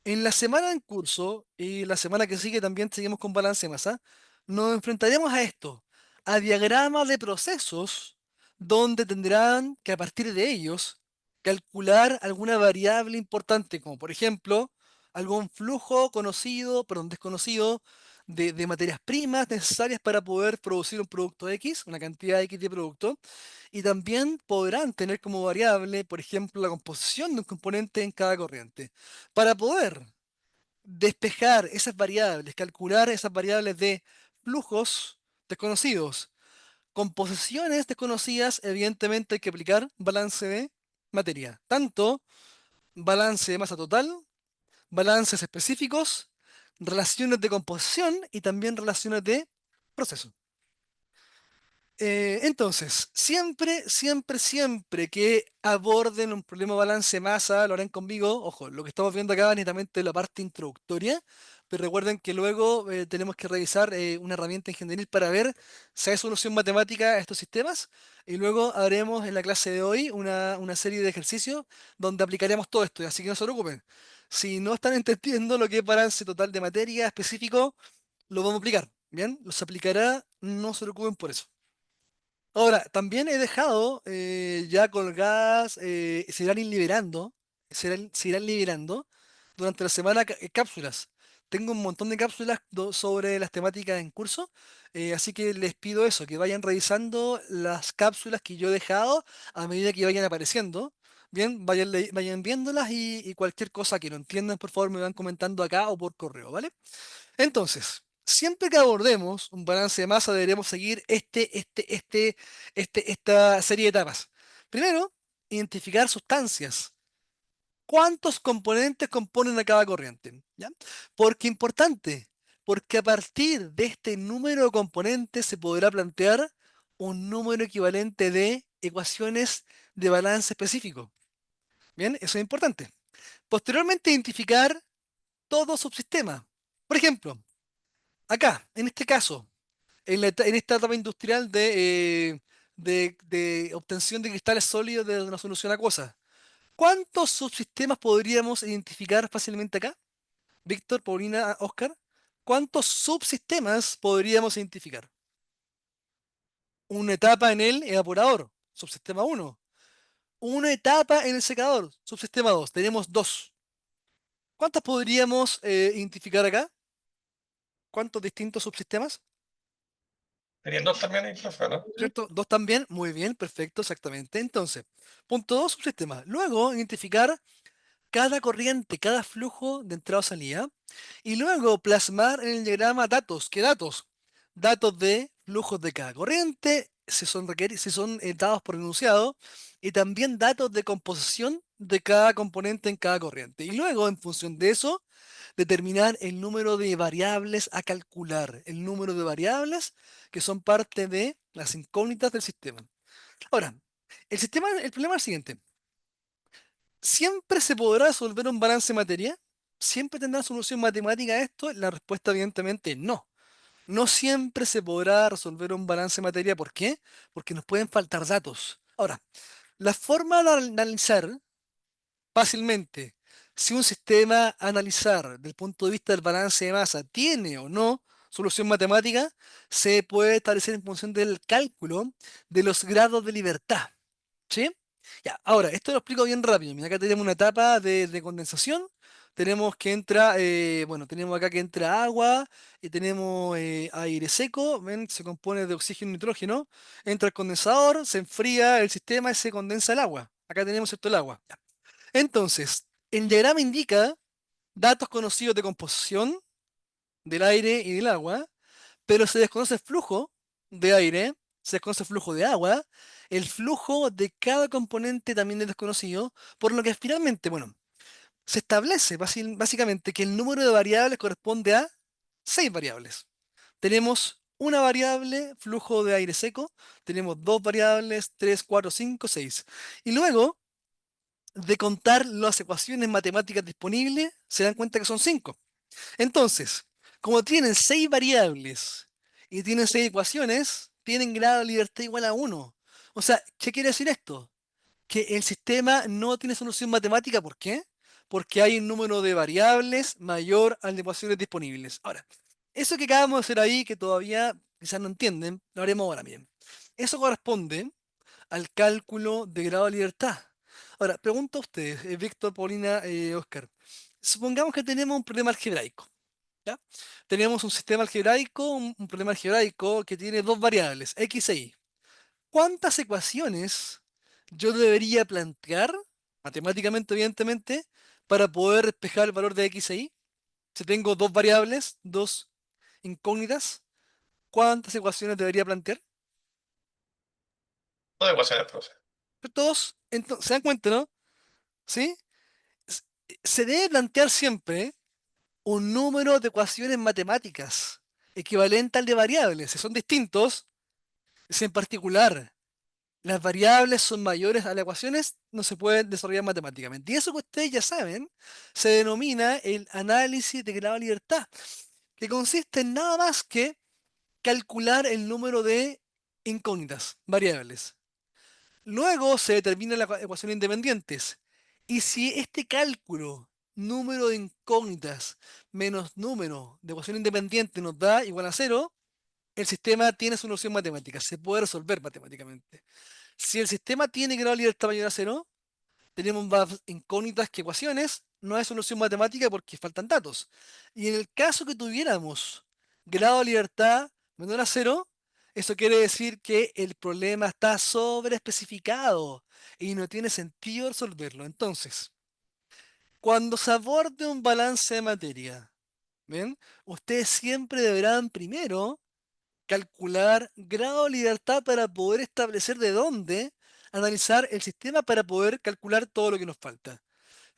en la semana en curso y la semana que sigue también seguimos con balance de masa, nos enfrentaremos a esto, a diagramas de procesos donde tendrán que a partir de ellos calcular alguna variable importante, como por ejemplo algún flujo conocido, perdón, desconocido de materias primas necesarias para poder producir un producto X, una cantidad X de producto, y también podrán tener como variable, por ejemplo, la composición de un componente en cada corriente. Para poder despejar esas variables, calcular esas variables de flujos desconocidos, composiciones desconocidas, evidentemente hay que aplicar balance de materia, tanto balance de masa total, balances específicos, relaciones de composición y también relaciones de proceso. Entonces, siempre que aborden un problema de balance de masa, lo harán conmigo. Ojo, lo que estamos viendo acá es netamente la parte introductoria, pero recuerden que luego tenemos que revisar una herramienta ingenieril para ver si hay solución matemática a estos sistemas. Y luego haremos en la clase de hoy una serie de ejercicios donde aplicaremos todo esto, así que no se preocupen. Si no están entendiendo lo que es balance total de materia específico, lo vamos a aplicar. Bien, los aplicará, no se preocupen por eso. Ahora, también he dejado ya colgadas, se irán liberando, se irán liberando durante la semana cápsulas. Tengo un montón de cápsulas sobre las temáticas en curso, así que les pido eso, que vayan revisando las cápsulas que yo he dejado a medida que vayan apareciendo. Bien, vayan viéndolas y cualquier cosa que no entiendan, por favor, me van comentando acá o por correo, ¿vale? Entonces, siempre que abordemos un balance de masa, deberemos seguir esta serie de etapas. Primero, identificar sustancias. ¿Cuántos componentes componen a cada corriente? ¿Ya? ¿Por qué importante? Porque a partir de este número de componentes se podrá plantear un número equivalente de ecuaciones de balance específico. Bien, eso es importante. Posteriormente, identificar todo subsistema. Por ejemplo, acá, en este caso, en esta etapa industrial de obtención de cristales sólidos de una solución acuosa, ¿cuántos subsistemas podríamos identificar fácilmente acá? Víctor, Paulina, Oscar, ¿cuántos subsistemas podríamos identificar? Una etapa en el evaporador, subsistema uno. Una etapa en el secador, subsistema 2. Tenemos dos. ¿Cuántas podríamos identificar acá? ¿Cuántos distintos subsistemas? Serían dos también ahí, profe, ¿no? ¿Cierto? Dos también, muy bien, perfecto, exactamente. Entonces, punto dos, subsistema. Luego, identificar cada corriente, cada flujo de entrada o salida. Y luego, plasmar en el diagrama datos. ¿Qué datos? Datos de flujos de cada corriente, si son dados por enunciado, y también datos de composición de cada componente en cada corriente. Y luego, en función de eso, determinar el número de variables a calcular, el número de variables que son parte de las incógnitas del sistema. Ahora, el problema es el siguiente. ¿Siempre se podrá resolver un balance de materia? ¿Siempre tendrá solución matemática a esto? La respuesta evidentemente no. No siempre se podrá resolver un balance de materia. ¿Por qué? Porque nos pueden faltar datos. Ahora, la forma de analizar fácilmente si un sistema a analizar desde el punto de vista del balance de masa tiene o no solución matemática, se puede establecer en función del cálculo de los grados de libertad. ¿Sí? Ya, ahora, esto lo explico bien rápido. Mira, acá tenemos una etapa de condensación. Tenemos que entra, bueno, tenemos acá que entra agua y tenemos aire seco. ¿Ven? Se compone de oxígeno y nitrógeno. Entra el condensador, se enfría el sistema y se condensa el agua. Acá tenemos esto el agua. Ya. Entonces, el diagrama indica datos conocidos de composición del aire y del agua, pero se desconoce el flujo de aire, se desconoce el flujo de agua, el flujo de cada componente también es desconocido, por lo que finalmente, bueno, se establece básicamente que el número de variables corresponde a 6 variables. Tenemos una variable, flujo de aire seco, tenemos dos variables, 3, 4, 5, 6. Y luego de contar las ecuaciones matemáticas disponibles, se dan cuenta que son 5. Entonces, como tienen 6 variables y tienen 6 ecuaciones, tienen grado de libertad igual a uno. O sea, ¿qué quiere decir esto? Que el sistema no tiene solución matemática. ¿Por qué? Porque hay un número de variables mayor al de ecuaciones disponibles. Ahora, eso que acabamos de hacer ahí, que todavía quizás no entienden, lo haremos ahora bien. Eso corresponde al cálculo de grado de libertad. Ahora, pregunto a ustedes, Víctor, Paulina, Oscar. Supongamos que tenemos un problema algebraico. ¿Ya? Tenemos un sistema algebraico, un problema algebraico que tiene dos variables, x e y. ¿Cuántas ecuaciones yo debería plantear, matemáticamente evidentemente, para poder despejar el valor de x e y? Si tengo dos variables, dos incógnitas, ¿cuántas ecuaciones debería plantear? Dos ecuaciones, profe. Todos, entonces, ¿se dan cuenta, no? ¿Sí? S- Se debe plantear siempre un número de ecuaciones matemáticas equivalente al de variables. Si son distintos, si en particular las variables son mayores a las ecuaciones, no se pueden desarrollar matemáticamente. Y eso que ustedes ya saben, se denomina el análisis de grado de libertad, que consiste en nada más que calcular el número de incógnitas, variables. Luego se determinan las ecuaciones independientes. Y si este cálculo, número de incógnitas menos número de ecuación independiente nos da igual a cero, el sistema tiene solución matemática, se puede resolver matemáticamente. Si el sistema tiene grado de libertad mayor a cero, tenemos más incógnitas que ecuaciones, no hay solución matemática porque faltan datos. Y en el caso que tuviéramos grado de libertad menor a cero, eso quiere decir que el problema está sobreespecificado y no tiene sentido resolverlo. Entonces, cuando se aborde un balance de materia, ¿ven? Ustedes siempre deberán primero calcular grado de libertad para poder establecer de dónde analizar el sistema para poder calcular todo lo que nos falta.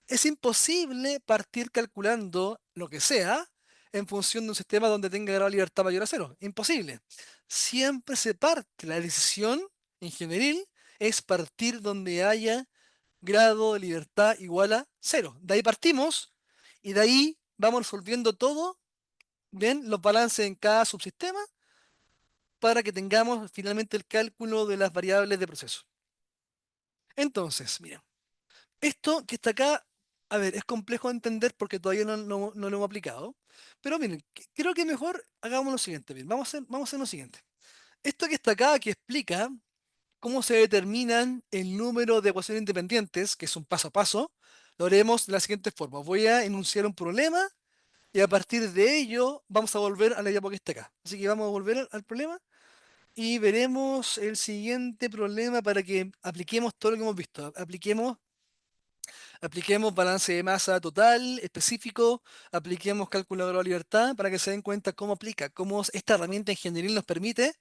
Es imposible partir calculando lo que sea en función de un sistema donde tenga grado de libertad mayor a cero. Imposible. Siempre se parte, la decisión en general es partir donde haya grado de libertad igual a cero. De ahí partimos y de ahí vamos resolviendo todo, ¿ven? Los balances en cada subsistema para que tengamos finalmente el cálculo de las variables de proceso. Entonces, miren, esto que está acá, a ver, es complejo de entender porque todavía no lo hemos aplicado, pero miren, creo que mejor hagamos lo siguiente, bien, vamos a hacer lo siguiente. Esto que está acá, que explica cómo se determinan el número de ecuaciones independientes, que es un paso a paso, lo haremos de la siguiente forma. Voy a enunciar un problema y a partir de ello vamos a volver a la diapo que está acá. Así que vamos a volver al problema y veremos el siguiente problema para que apliquemos todo lo que hemos visto. Apliquemos balance de masa total específico, apliquemos cálculo de la libertad para que se den cuenta cómo aplica, cómo esta herramienta en general nos permite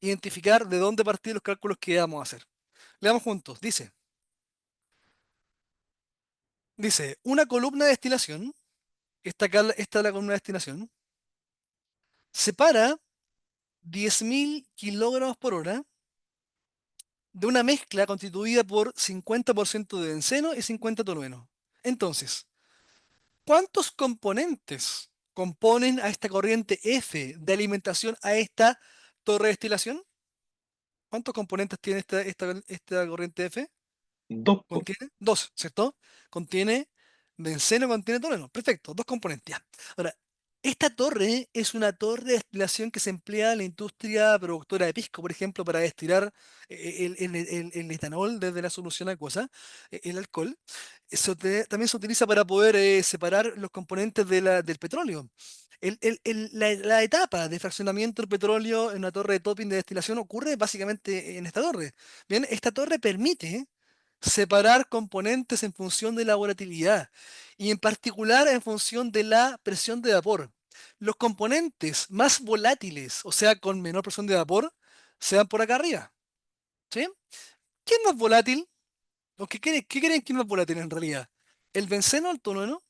identificar de dónde partir los cálculos que vamos a hacer. Leamos juntos. Dice, una columna de destilación, esta es la columna de destilación, separa 10.000 kilogramos por hora de una mezcla constituida por 50% de benceno y 50 tolueno. Entonces, ¿cuántos componentes componen a esta corriente F de alimentación a esta torre de destilación? ¿Cuántos componentes tiene esta corriente F? Dos, po. Contiene dos, ¿cierto? Contiene benceno, contiene tolueno. Perfecto, dos componentes. Ya. Ahora, esta torre es una torre de destilación que se emplea en la industria productora de pisco, por ejemplo, para destilar el etanol desde la solución acuosa, el alcohol. También se utiliza para poder separar los componentes del petróleo. La etapa de fraccionamiento del petróleo en una torre de topping de destilación ocurre básicamente en esta torre. Bien, esta torre permite separar componentes en función de la volatilidad y en particular en función de la presión de vapor. Los componentes más volátiles, o sea, con menor presión de vapor, se van por acá arriba. ¿Sí? ¿Quién es más volátil? ¿O qué creen que es más volátil en realidad? ¿El benceno o el tolueno?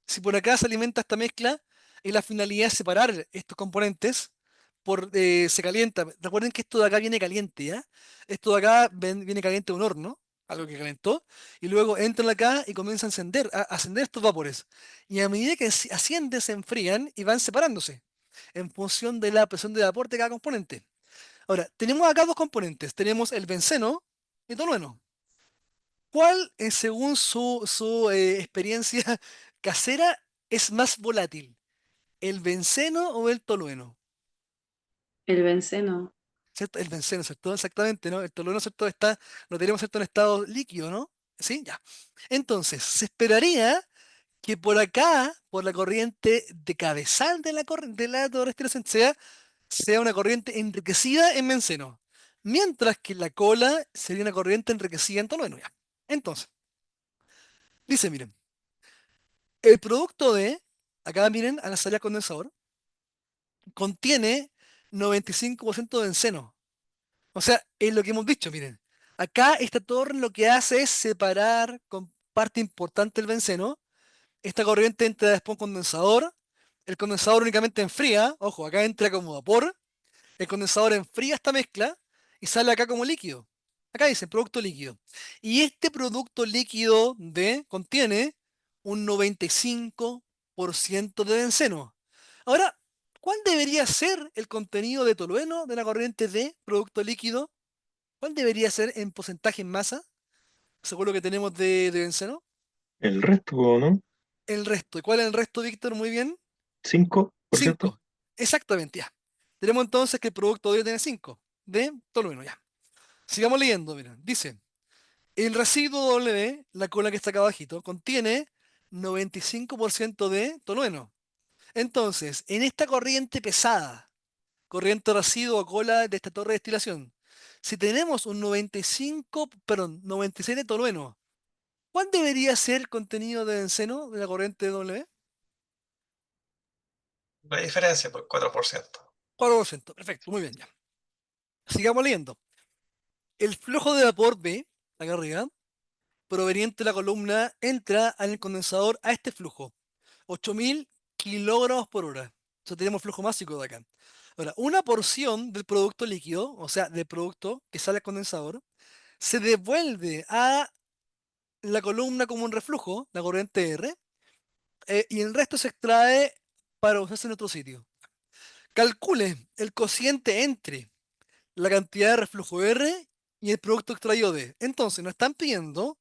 Si por acá se alimenta esta mezcla y la finalidad es separar estos componentes, se calienta. Recuerden que esto de acá viene caliente, ¿ya? Esto de acá viene caliente de un horno, algo que calentó, y luego entra acá y comienza a ascender estos vapores. Y a medida que ascienden, se enfrían y van separándose en función de la presión de vapor de cada componente. Ahora, tenemos acá dos componentes. Tenemos el benceno y el tolueno. ¿Cuál, según su experiencia casera, es más volátil? ¿El benceno o el tolueno? El benceno. ¿Cierto? El benceno, ¿cierto? Exactamente, ¿no? El tolueno, ¿cierto? Lo tenemos, ¿cierto? En estado líquido, ¿no? ¿Sí? Ya. Entonces, se esperaría que por acá, por la corriente de cabezal de la torrestina, sea una corriente enriquecida en benceno, mientras que la cola sería una corriente enriquecida en tolueno. Ya. Entonces, dice, miren, el producto de, acá miren, a la salida condensador, contiene 95% de benceno. O sea, es lo que hemos dicho, miren. Acá esta torre lo que hace es separar con parte importante el benceno. Esta corriente entra después a un condensador. El condensador únicamente enfría. Ojo, acá entra como vapor. El condensador enfría esta mezcla y sale acá como líquido. Acá dice producto líquido. Y este producto líquido contiene un 95% de benceno. Ahora, ¿cuál debería ser el contenido de tolueno de la corriente de producto líquido? ¿Cuál debería ser en porcentaje en masa, según lo que tenemos de benceno? El resto, ¿no? El resto. ¿Y cuál es el resto, Víctor? Muy bien. 5%. 5. Exactamente, ya. Tenemos entonces que el producto debe tener 5 de tolueno, ya. Sigamos leyendo, mira. Dice, el residuo W, la cola que está acá abajito, contiene 95% de tolueno. Entonces, en esta corriente pesada, corriente residuo o cola de esta torre de destilación, si tenemos un 95, perdón, 96 de tolueno, ¿cuál debería ser el contenido de benceno de la corriente W? La diferencia, pues 4%. 4%. Perfecto, muy bien, ya. Sigamos leyendo. El flujo de vapor B, acá arriba, proveniente de la columna, entra al condensador a este flujo, 8000 kilogramos por hora. O sea, tenemos flujo másico de acá. Ahora, una porción del producto líquido, o sea, del producto que sale al condensador, se devuelve a la columna como un reflujo, la corriente R, y el resto se extrae para usarse en otro sitio. Calcule el cociente entre la cantidad de reflujo R y el producto extraído D. Entonces, nos están pidiendo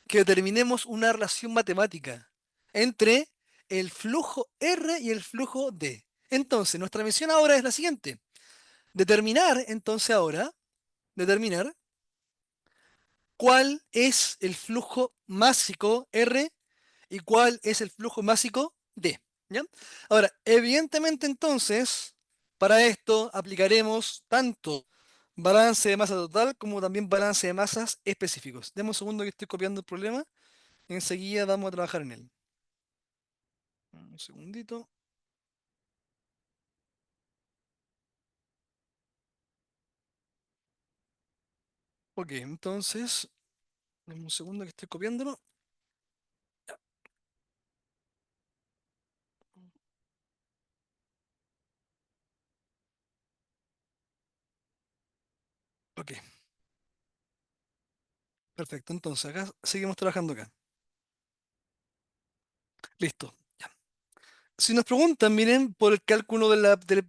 que determinemos una relación matemática entre el flujo R y el flujo D. Entonces, nuestra misión ahora es la siguiente. Determinar cuál es el flujo másico R y cuál es el flujo másico D. ¿Ya? Ahora, evidentemente entonces, para esto aplicaremos tanto balance de masa total como también balance de masas específicos. Demos un segundo que estoy copiando el problema y enseguida vamos a trabajar en él. Un segundito. Ok, entonces, dame un segundo que estoy copiándolo. Ok, perfecto. Entonces, acá seguimos trabajando acá. Listo. Ya. Si nos preguntan, miren, por el cálculo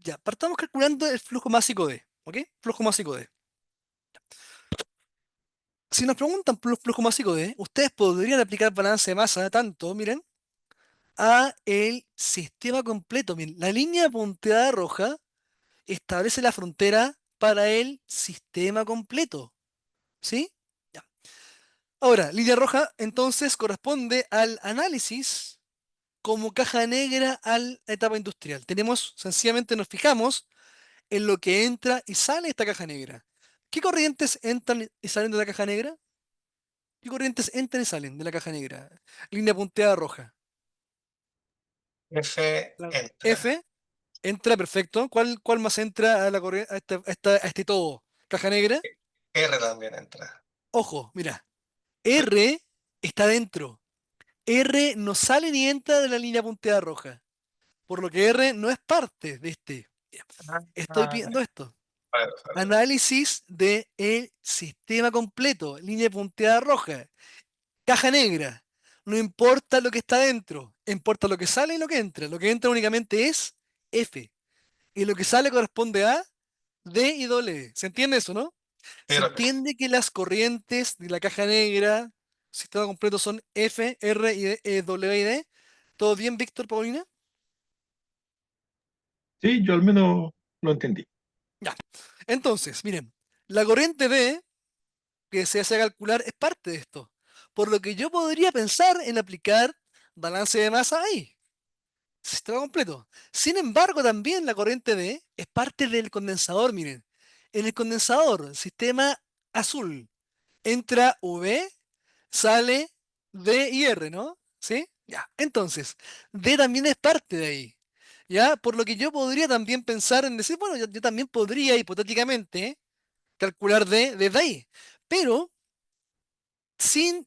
ya, partamos calculando el flujo másico D. ¿Ok? Flujo másico D. Si nos preguntan por el flujo másico D, ustedes podrían aplicar balance de masa tanto, miren, a el sistema completo. Miren, la línea punteada roja establece la frontera para el sistema completo. ¿Sí? Ya. Ahora, línea roja entonces corresponde al análisis como caja negra a la etapa industrial. Tenemos, sencillamente nos fijamos en lo que entra y sale de esta caja negra. ¿Qué corrientes entran y salen de la caja negra? ¿Qué corrientes entran y salen de la caja negra? Línea punteada roja. F entra. F entra perfecto. ¿Cuál más entra a la corriente, a este todo? Caja negra. R también entra. Ojo, mira. R está dentro. R no sale ni entra de la línea punteada roja. Por lo que R no es parte de este. Estoy Ah, pidiendo esto. vale, vale. Análisis del sistema completo. Línea punteada roja. Caja negra. No importa lo que está dentro. Importa lo que sale y lo que entra. Lo que entra únicamente es F. Y lo que sale corresponde a D y W. ¿Se entiende eso, no? Se Creo que sí. entiende que las corrientes de la caja negra, sistema completo, son F, R, W y D. ¿Todo bien, Víctor, Paulina? Sí, yo al menos lo entendí. Ya. Entonces, miren, la corriente D que se hace calcular es parte de esto. Por lo que yo podría pensar en aplicar balance de masa ahí, sistema completo. Sin embargo, también la corriente D es parte del condensador, miren. En el condensador, sistema azul, entra V, sale D y R, ¿no? ¿Sí? Ya. Entonces, D también es parte de ahí. ¿Ya? Por lo que yo podría también pensar en decir, bueno, yo también podría hipotéticamente calcular D desde ahí. Pero, sin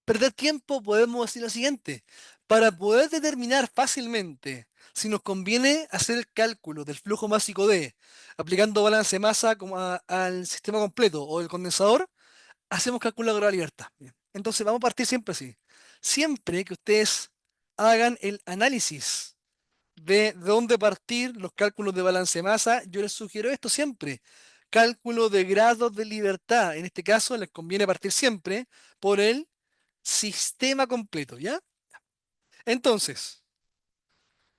perder tiempo, podemos decir lo siguiente. Para poder determinar fácilmente si nos conviene hacer el cálculo del flujo másico D aplicando balance de masa como al sistema completo o el condensador, hacemos cálculo de grado de libertad. Bien. Entonces vamos a partir siempre así. Siempre que ustedes hagan el análisis de dónde partir los cálculos de balance de masa, yo les sugiero esto siempre. Cálculo de grados de libertad. En este caso les conviene partir siempre por el sistema completo, ¿ya? Entonces,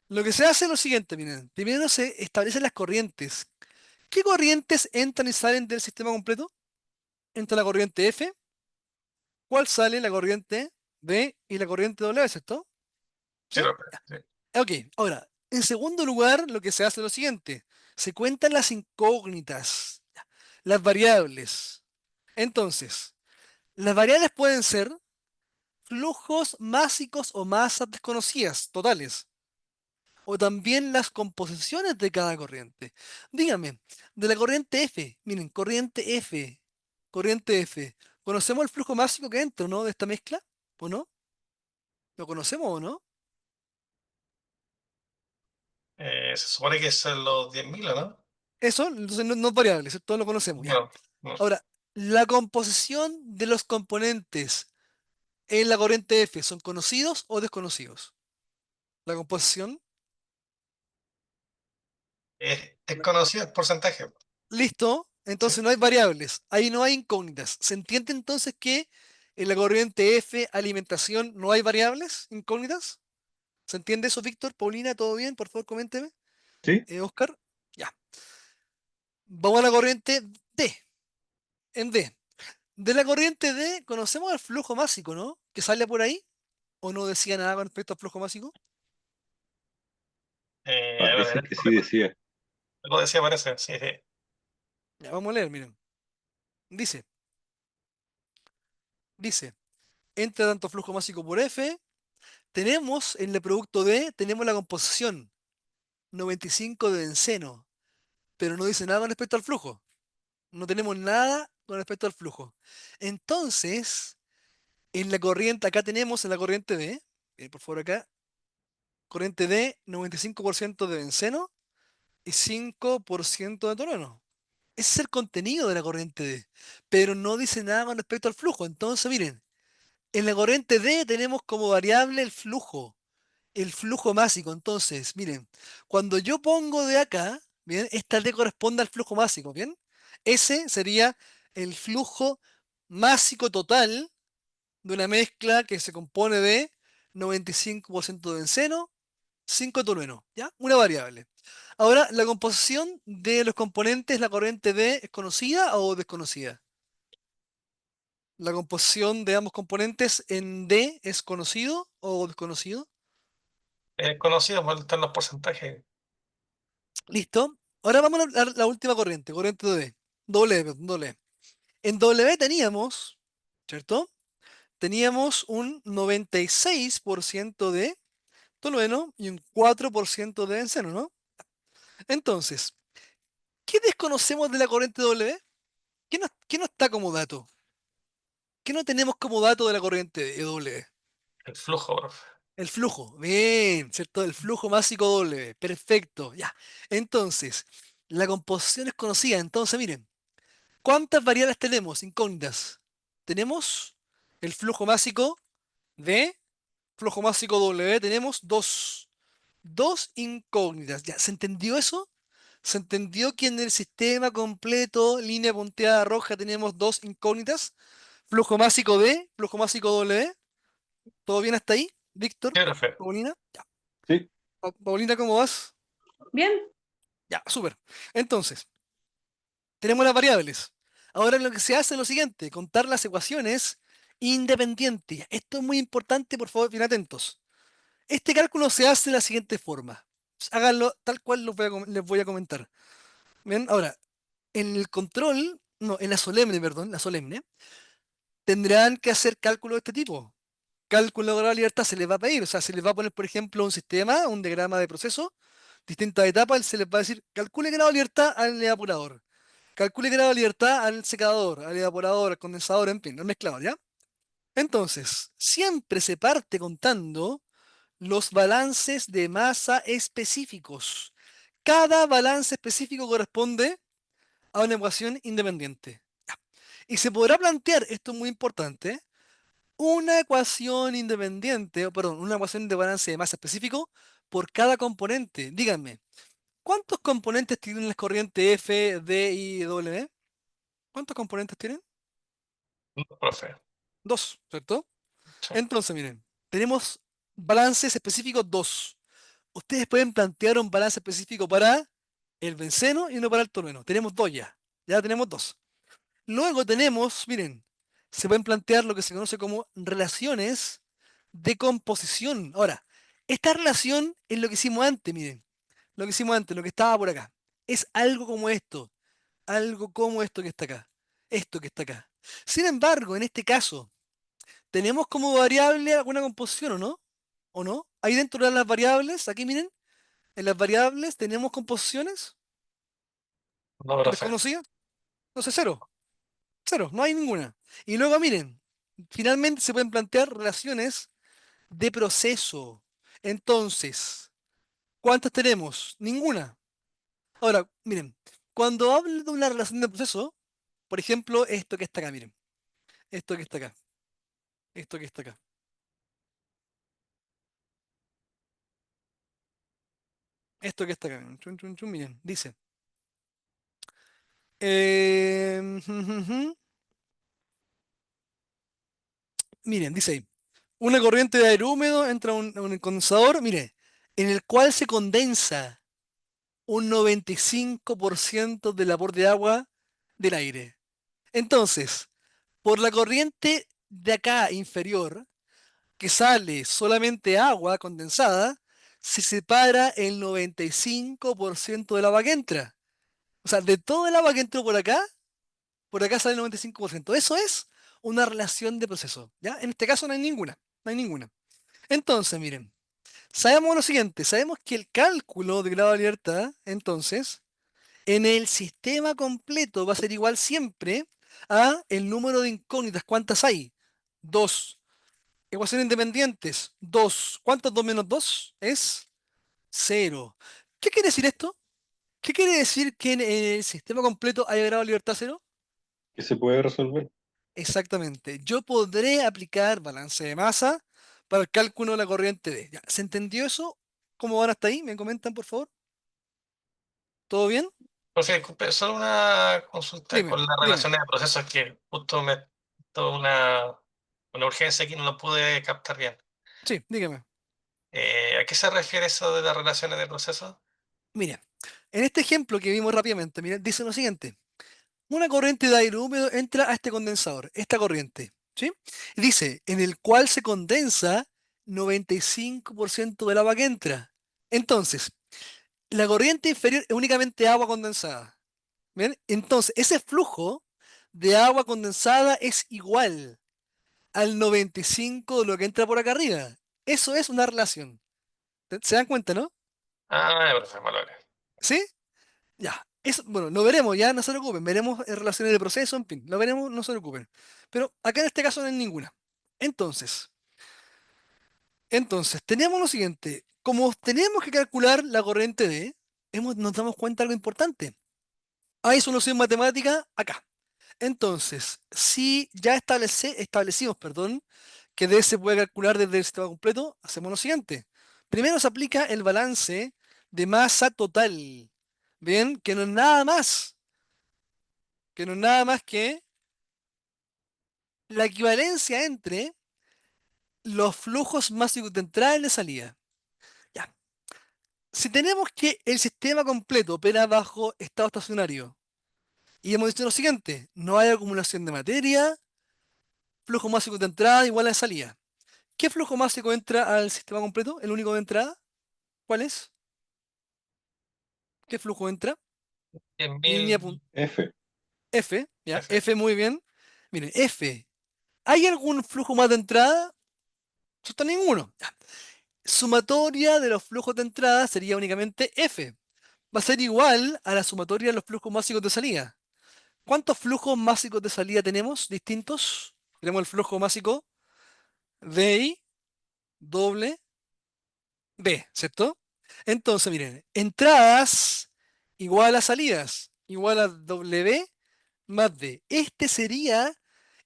lo que se hace es lo siguiente, miren. Primero se establecen las corrientes. ¿Qué corrientes entran y salen del sistema completo? Entra la corriente F. ¿Cuál sale? La corriente D y la corriente W, ¿cierto? Sí, ¿Sí? profe, sí. Ok, ahora, en segundo lugar, lo que se hace es lo siguiente. Se cuentan las incógnitas, las variables. Entonces, las variables pueden ser flujos másicos o masas desconocidas, totales, o también las composiciones de cada corriente. Dígame, de la corriente F, miren, corriente F, ¿conocemos el flujo másico que entra, no? De esta mezcla, ¿o no? ¿Lo conocemos o no? Se supone que son los 10.000, ¿o no? Eso, entonces no es variable, ¿cierto? Todos lo conocemos, ya. No, no. Ahora, la composición de los componentes en la corriente F, ¿son conocidos o desconocidos? La composición, Es desconocido el porcentaje. listo, Sí. entonces no hay variables, ahí no hay incógnitas. ¿Se entiende entonces que en la corriente F, alimentación, no hay variables, incógnitas? ¿Se entiende eso, Víctor? Paulina, ¿todo bien? Por favor, coménteme. ¿Sí? Oscar, ya. Vamos a la corriente D, en D. De la corriente D conocemos el flujo másico, ¿no? Que sale por ahí, ¿o no decía nada con respecto al flujo másico? A Parece ver, que sí decía. algo decía, parece. Sí, sí. Ya, vamos a leer, miren. Dice, dice, entra tanto flujo másico por F, tenemos en el producto D, tenemos la composición 95 de benceno, pero no dice nada con respecto al flujo. No tenemos nada con respecto al flujo. Entonces, en la corriente, acá tenemos en la corriente D, por favor acá, corriente D, 95% de benceno y 5% de tolueno. Ese es el contenido de la corriente D, pero no dice nada con respecto al flujo. Entonces, miren, en la corriente D tenemos como variable el flujo másico. Entonces, miren, cuando yo pongo de acá, bien, esta D corresponde al flujo másico, ¿bien? Ese sería el flujo másico total de una mezcla que se compone de 95% de benceno, 5 de tolueno, ¿ya? Una variable. Ahora, la composición de los componentes, la corriente D, ¿es conocida o desconocida? La composición de ambos componentes en D, ¿es conocido o desconocido? Es conocido por estar los porcentajes. Listo. Ahora vamos a la última corriente, corriente D. W, perdón, W. En W teníamos, ¿cierto? Teníamos un 96% de tolueno y un 4% de benceno, ¿no? Entonces, ¿qué desconocemos de la corriente W? ¿Qué no está como dato? ¿Qué no tenemos como dato de la corriente W? El flujo, profe. El flujo. Bien, ¿cierto? El flujo másico W. Perfecto, ya. Entonces, la composición es conocida. Entonces, miren, ¿cuántas variables tenemos incógnitas? Tenemos el flujo másico V, flujo másico W, tenemos dos incógnitas. ¿Ya? ¿Se entendió eso? ¿Se entendió que en el sistema completo, línea punteada roja, tenemos dos incógnitas? Flujo másico D, flujo másico W. ¿Todo bien hasta ahí? Víctor, Sí, profe. Paulina. Ya. Sí. Paulina, ¿cómo vas? Bien, Ya, súper. Entonces, tenemos las variables. Ahora lo que se hace es lo siguiente, contar las ecuaciones independientes. Esto es muy importante, por favor, bien atentos. Este cálculo se hace de la siguiente forma. Háganlo tal cual les voy a comentar. Bien, ahora, en el control, no, en la solemne, perdón, la solemne, tendrán que hacer cálculos de este tipo. Cálculo de grado de libertad se les va a pedir, o sea, se les va a poner, por ejemplo, un sistema, un diagrama de proceso, distintas etapas, se les va a decir, calcule grado de libertad al evaporador, calcule grado de libertad al secador, al evaporador, al condensador, en fin, al mezclador, ¿ya? Entonces, siempre se parte contando los balances de masa específicos. Cada balance específico corresponde a una ecuación independiente. Y se podrá plantear, esto es muy importante, una ecuación independiente, o perdón, una ecuación de balance de masa específico por cada componente. Díganme, ¿cuántos componentes tienen las corrientes F, D y W? ¿Cuántos componentes tienen? No, profe. Dos, ¿cierto? Sí. Entonces, miren, tenemos balances específicos dos. Ustedes pueden plantear un balance específico para el benceno y uno para el tolueno. Tenemos dos ya. Ya tenemos dos. Luego tenemos, miren, se pueden plantear lo que se conoce como relaciones de composición. Ahora, esta relación es lo que hicimos antes, miren. Lo que hicimos antes, lo que estaba por acá. Es algo como esto. Algo como esto que está acá. Esto que está acá. Sin embargo, en este caso, tenemos como variable alguna composición, ¿o no? ¿O no? Ahí dentro de las variables, aquí miren, en las variables tenemos composiciones No, profe. desconocidas. Entonces, cero. Cero, no hay ninguna. Y luego miren, finalmente se pueden plantear relaciones de proceso. Entonces, ¿cuántas tenemos? Ninguna. Ahora, miren, cuando hablo de una relación de proceso, por ejemplo, esto que está acá, miren, esto que está acá, esto que está acá, esto que está acá, miren, chun, chun, chun, miren, dice, miren, dice ahí, una corriente de aire húmedo entra a un condensador, mire, en el cual se condensa un 95% del vapor de agua del aire. Entonces, por la corriente de acá inferior, que sale solamente agua condensada, se separa el 95% del agua que entra. O sea, de todo el agua que entró por acá sale el 95%. Eso es una relación de proceso, ¿ya? En este caso no hay ninguna, no hay ninguna. Entonces, miren, sabemos lo siguiente, sabemos que el cálculo de grado de libertad, entonces, en el sistema completo va a ser igual siempre a el número de incógnitas. ¿Cuántas hay? Dos. Ecuaciones independientes. Dos. ¿Cuántos 2 menos 2? Es cero. ¿Qué quiere decir esto? ¿Qué quiere decir que en el sistema completo haya grado de libertad cero? Que se puede resolver. Exactamente. Yo podré aplicar balance de masa para el cálculo de la corriente D. ¿Ya? ¿Se entendió eso? ¿Cómo van hasta ahí? ¿Me comentan, por favor? ¿Todo bien? Profe, disculpe, solo una consulta Dime, con las dime. relaciones de procesos que justo me tuve una urgencia aquí, no lo pude captar bien. Sí, dígame. ¿A qué se refiere eso de las relaciones de procesos? Mira, en este ejemplo que vimos rápidamente, mira, dice lo siguiente. Una corriente de aire húmedo entra a este condensador, esta corriente, ¿sí? Y dice, en el cual se condensa 95% del agua que entra. Entonces, la corriente inferior es únicamente agua condensada. ¿Bien? Entonces, ese flujo de agua condensada es igual al 95% de lo que entra por acá arriba. Eso es una relación. ¿Se dan cuenta, no? Ah, ya, profe, valores. ¿Sí? Ya, eso, bueno, lo veremos, ya no se preocupen, veremos relaciones de proceso, en fin, lo veremos, no se preocupen. Pero acá en este caso no hay ninguna. Entonces, tenemos lo siguiente, como tenemos que calcular la corriente D, nos damos cuenta de algo importante. Hay solución matemática acá. Entonces, si ya establecimos, perdón, que D se puede calcular desde el sistema completo, hacemos lo siguiente. Primero se aplica el balance de masa total. Bien, que no es nada más que la equivalencia entre los flujos máximos de entrada y de salida. Ya. Si tenemos que el sistema completo opera bajo estado estacionario y hemos dicho lo siguiente, no hay acumulación de materia, flujo máximo de entrada igual a de salida. ¿Qué flujo másico entra al sistema completo? ¿El único de entrada? ¿Cuál es? ¿Qué flujo entra? Línea 10.000 F. F, ¿ya? F. F, muy bien. Miren, F. ¿Hay algún flujo más de entrada? No está ninguno. Ya. Sumatoria de los flujos de entrada sería únicamente F. Va a ser igual a la sumatoria de los flujos másicos de salida. ¿Cuántos flujos másicos de salida tenemos distintos? Tenemos el flujo másico DI doble B, ¿cierto? Entonces, miren, entradas igual a salidas, igual a W más D. Este sería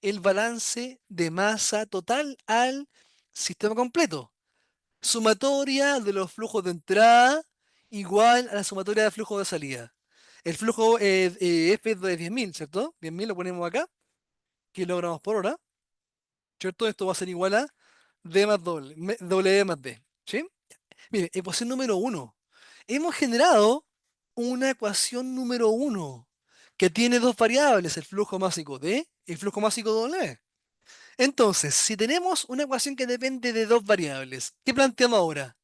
el balance de masa total al sistema completo. Sumatoria de los flujos de entrada igual a la sumatoria de flujos de salida. El flujo F es de 10.000, ¿cierto? 10.000 lo ponemos acá, kilogramos por hora, ¿cierto? Esto va a ser igual a D más W más D, ¿sí? Mire, ecuación número uno. Hemos generado una ecuación número uno que tiene dos variables, el flujo másico D y el flujo másico W. Entonces, si tenemos una ecuación que depende de dos variables, ¿qué planteamos ahora?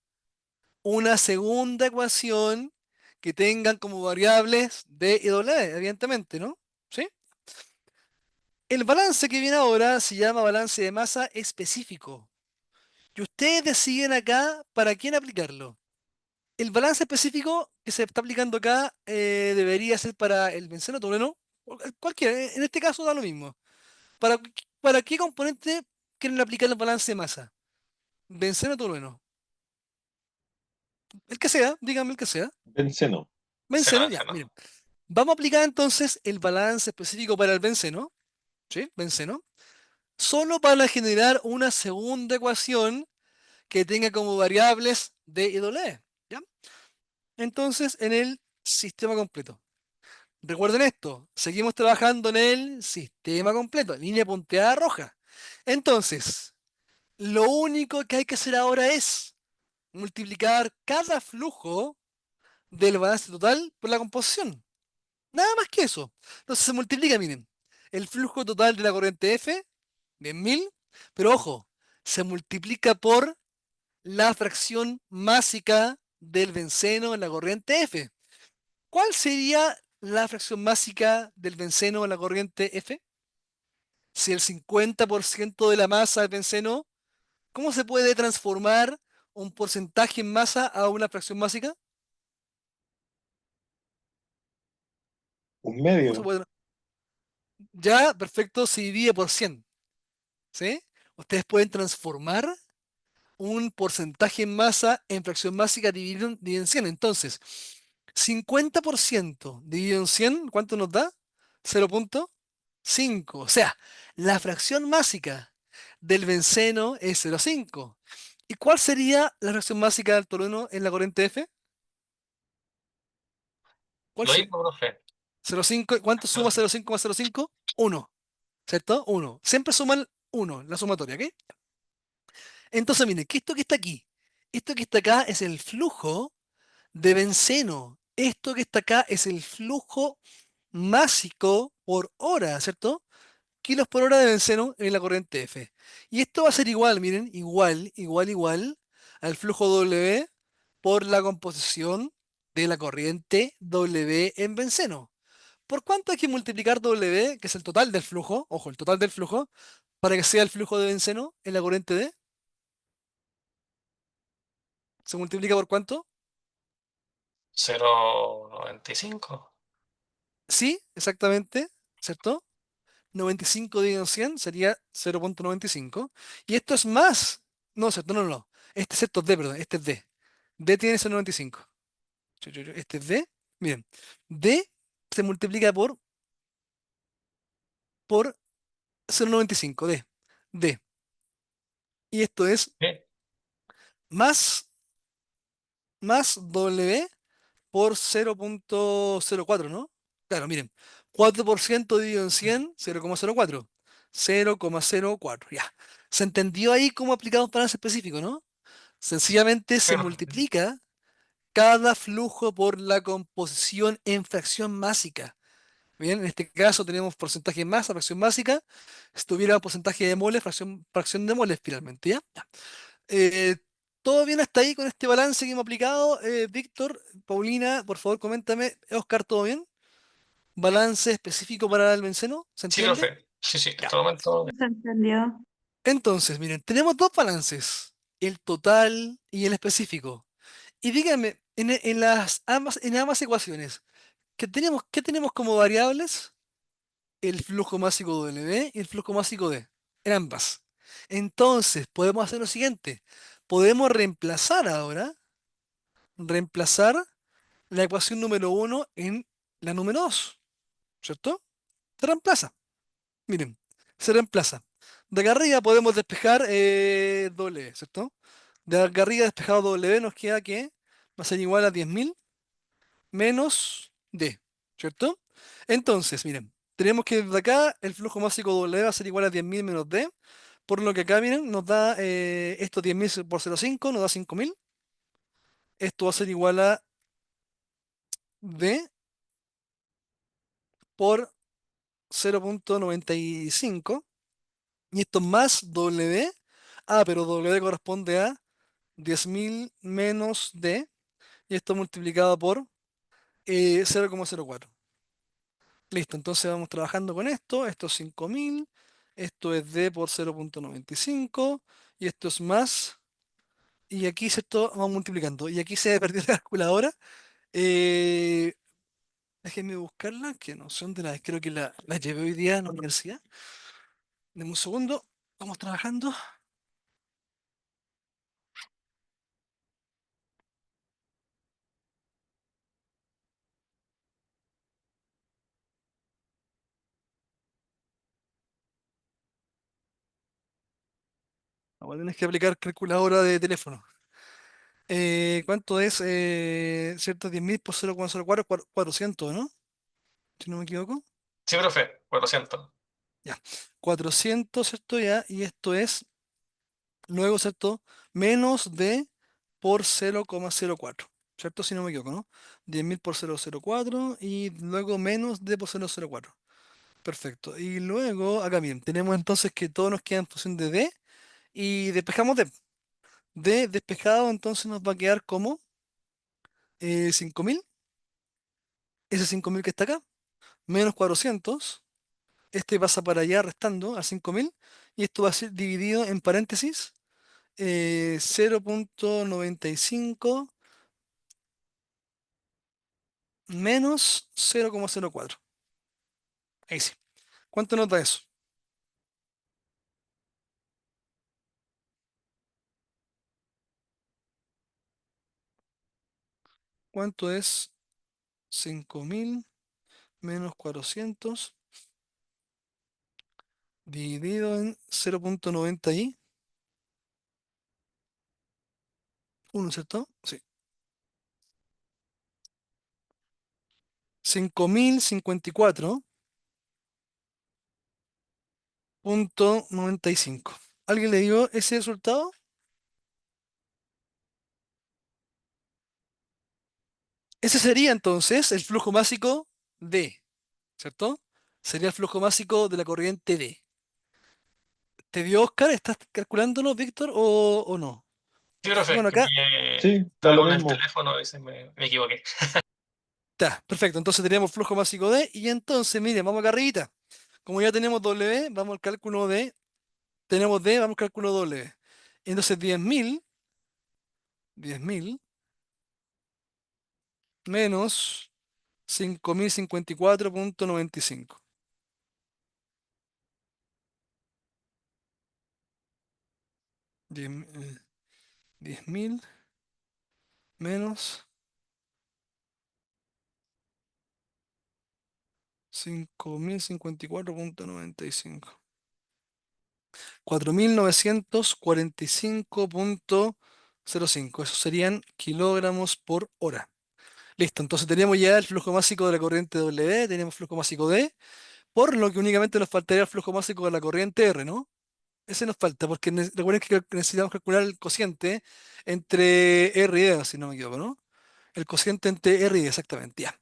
Una segunda ecuación que tengan como variables D y W, evidentemente, ¿no? ¿Sí? El balance que viene ahora se llama balance de masa específico. Y ustedes deciden acá para quién aplicarlo. El balance específico que se está aplicando acá debería ser para el benceno tolueno, cualquiera, en este caso da lo mismo. ¿Para, para qué componente quieren aplicar el balance de masa? Benceno tolueno. El que sea, díganme el que sea. Benceno. Benceno, ya, Benceno. miren. Vamos a aplicar entonces el balance específico para el benceno, ¿sí? Benceno, solo para generar una segunda ecuación que tenga como variables D y W, ¿ya? Entonces, en el sistema completo. Recuerden esto, seguimos trabajando en el sistema completo, línea punteada roja. Entonces, lo único que hay que hacer ahora es multiplicar cada flujo del balance total por la composición. Nada más que eso. Entonces se multiplica, miren, el flujo total de la corriente F, de 1000, pero ojo, se multiplica por la fracción másica del benceno en la corriente F. ¿Cuál sería la fracción másica del benceno en la corriente F? Si el 50% de la masa del benceno, ¿cómo se puede transformar un porcentaje en masa a una fracción másica? Un ¿Cómo se medio. puede? Ya, perfecto, se divide por 100, ¿sí? Ustedes pueden transformar un porcentaje en masa en fracción másica dividido en 100. Entonces, 50% dividido en 100, ¿cuánto nos da? 0,5. O sea, la fracción másica del benceno es 0,5. ¿Y cuál sería la fracción másica del tolueno en la corriente F? ¿Cuál Lo se- mismo, profe. 0,5, ¿cuánto suma 0,5 más 0,5? 1, ¿cierto? 1. Siempre suman 1, la sumatoria, ¿ok? Entonces, miren, que esto que está aquí, esto que está acá es el flujo de benceno. Esto que está acá es el flujo másico por hora, ¿cierto? Kilos por hora de benceno en la corriente F. Y esto va a ser igual, miren, igual al flujo W por la composición de la corriente W en benceno. ¿Por cuánto hay que multiplicar W, que es el total del flujo, ojo, el total del flujo, para que sea el flujo de benceno en la corriente D? ¿Se multiplica por cuánto? 0,95. Sí, exactamente, ¿cierto? 95 dividido en 100 sería 0,95. Y esto es más. No, ¿cierto? No, no, no. Esto es D, perdón. Este es D. D tiene 0,95. Este es D. Miren. D se multiplica por 0,95. D. Y esto es ¿Sí? más W por 0,04, ¿no? Claro, miren. 4% dividido en 100, 0,04. 0,04. Ya. ¿Se entendió ahí cómo aplicamos balance específico, no? Sencillamente Sí, se profe. multiplica cada flujo por la composición en fracción másica. Bien, en este caso tenemos porcentaje de masa, fracción básica. Si tuviera porcentaje de moles, fracción de moles finalmente, ¿ya? Ya. Eh, ¿Todo bien hasta ahí con este balance que hemos aplicado? Víctor, Paulina, por favor, coméntame. Oscar, ¿todo bien? ¿Balance específico para el benceno? ¿Se Sí, entiende? profe. Sí, sí, en Ya. este momento. Se entendió. Entonces, miren, tenemos dos balances, el total y el específico. Y díganme, en ambas ecuaciones, qué tenemos como variables? El flujo másico W y el flujo másico D, en ambas. Entonces, podemos hacer lo siguiente. Podemos reemplazar la ecuación número uno en la número 2, ¿cierto? Se reemplaza. Miren, se reemplaza. De acá arriba podemos despejar W, ¿cierto? De acá arriba despejado W nos queda que va a ser igual a 10.000 menos D, ¿cierto? Entonces, miren, tenemos que desde acá el flujo másico W va a ser igual a 10.000 menos D, por lo que acá, miren, nos da esto 10.000 por 0,5, nos da 5.000. Esto va a ser igual a D por 0,95. Y esto más W. Ah, pero W corresponde a 10.000 menos D. Y esto multiplicado por 0,04. Listo, entonces vamos trabajando con esto. Esto es 5.000. Esto es D por 0,95. Y esto es más. Y aquí, ¿cierto? Vamos multiplicando. Y aquí se perdió la calculadora. Eh, Déjenme buscarla, que no sé dónde creo que la llevé hoy día en la universidad. Deme un segundo. Vamos trabajando. Ahora tienes que aplicar calculadora de teléfono. ¿Cuánto es? ¿Cierto? 10.000 por 0,04, 400, ¿no? Si no me equivoco. Sí, profe, 400. Ya. 400, ¿cierto? Ya. Y esto es, luego, ¿cierto? Menos de por 0,04. ¿Cierto? Si no me equivoco, ¿no? 10.000 por 0,04 y luego menos de por 0,04. Perfecto. Y luego, acá bien, tenemos entonces que todo nos queda en función de D y despejamos D. D despejado entonces nos va a quedar como 5.000. Ese 5.000 que está acá, menos 400. Este pasa para allá restando a 5.000. Y esto va a ser dividido en paréntesis 0,95 menos 0,04. Ahí sí. ¿Cuánto nos da eso? ¿Cuánto es 5.000 menos 400 dividido en 0,91, ¿cierto? Sí. 5.054,95. ¿Alguien le dio ese resultado? Ese sería entonces el flujo másico D, ¿cierto? Sería el flujo másico de la corriente D. ¿Te dio Oscar? ¿Estás calculándolo, Víctor, o no? Sí, profe, Bueno, que acá Sí, da estaba lo con el mismo. teléfono y me equivoqué. está, perfecto. Entonces teníamos flujo másico D y entonces, miren, vamos acá arribita. Como ya tenemos W, vamos al cálculo D. Tenemos D, vamos al cálculo W. Entonces 10.000 menos 5.054,95. 10.000 menos 5.054,95. 4.945,05. Esos serían kilogramos por hora. Listo, entonces teníamos ya el flujo másico de la corriente W, tenemos flujo másico D, por lo que únicamente nos faltaría el flujo másico de la corriente R, ¿no? Ese nos falta, porque recuerden que necesitamos calcular el cociente entre R y D, si no me equivoco, ¿no? El cociente entre R y D, exactamente, ya.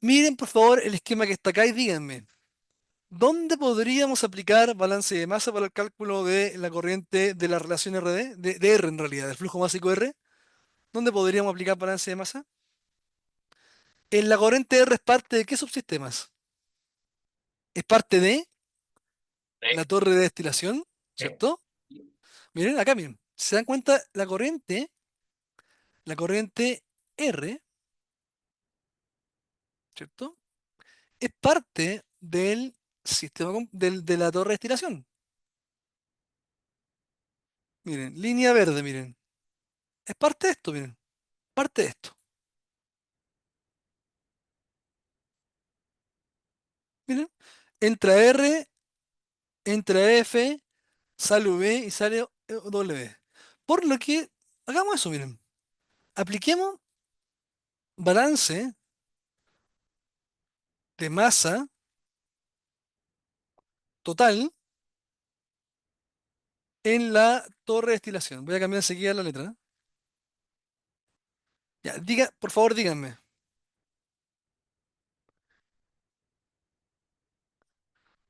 Miren por favor el esquema que está acá y díganme, ¿dónde podríamos aplicar balance de masa para el cálculo de la corriente de la relación RD? De R en realidad, del flujo másico R. ¿Dónde podríamos aplicar balance de masa? En la corriente R es parte de qué subsistemas? Es parte de la Sí, torre de destilación, sí. ¿cierto? Miren, acá miren. ¿Se dan cuenta? La corriente R, ¿cierto? Es parte del sistema de la torre de destilación. Miren, línea verde, miren. Es parte de esto, miren. Parte de esto. Miren. Entra R, entra F, sale V y sale W. Por lo que, hagamos eso, miren. Apliquemos balance de masa total en la torre de destilación. Voy a cambiar enseguida la letra. Ya, por favor, díganme.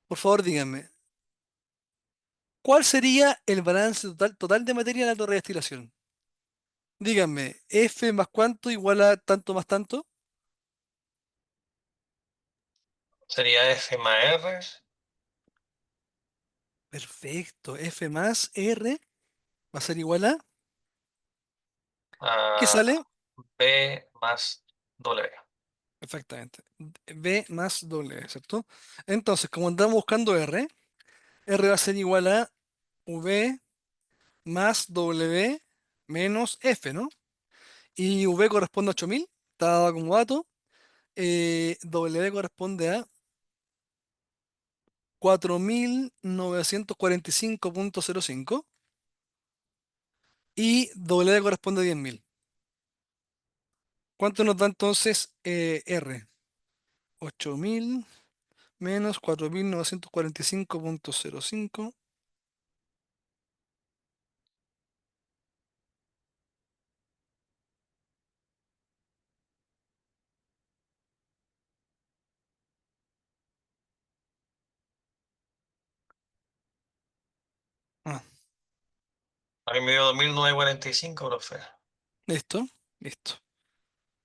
Por favor, díganme. ¿Cuál sería el balance total de materia en la torre de destilación? Díganme, F más cuánto igual a tanto más tanto. Sería F más R Perfecto. F más R va a ser igual a. ¿Qué a sale? B más W. Exactamente. B más W, ¿cierto? Entonces, como andamos buscando R, R va a ser igual a V más W menos F, ¿no? Y V corresponde a 8000, está dado como dato. W corresponde a 4945,05 y W corresponde a 10.000. ¿Cuánto nos da entonces R? 8000 menos 4945,05. Ah, A mí me dio 2945, profe. listo, listo.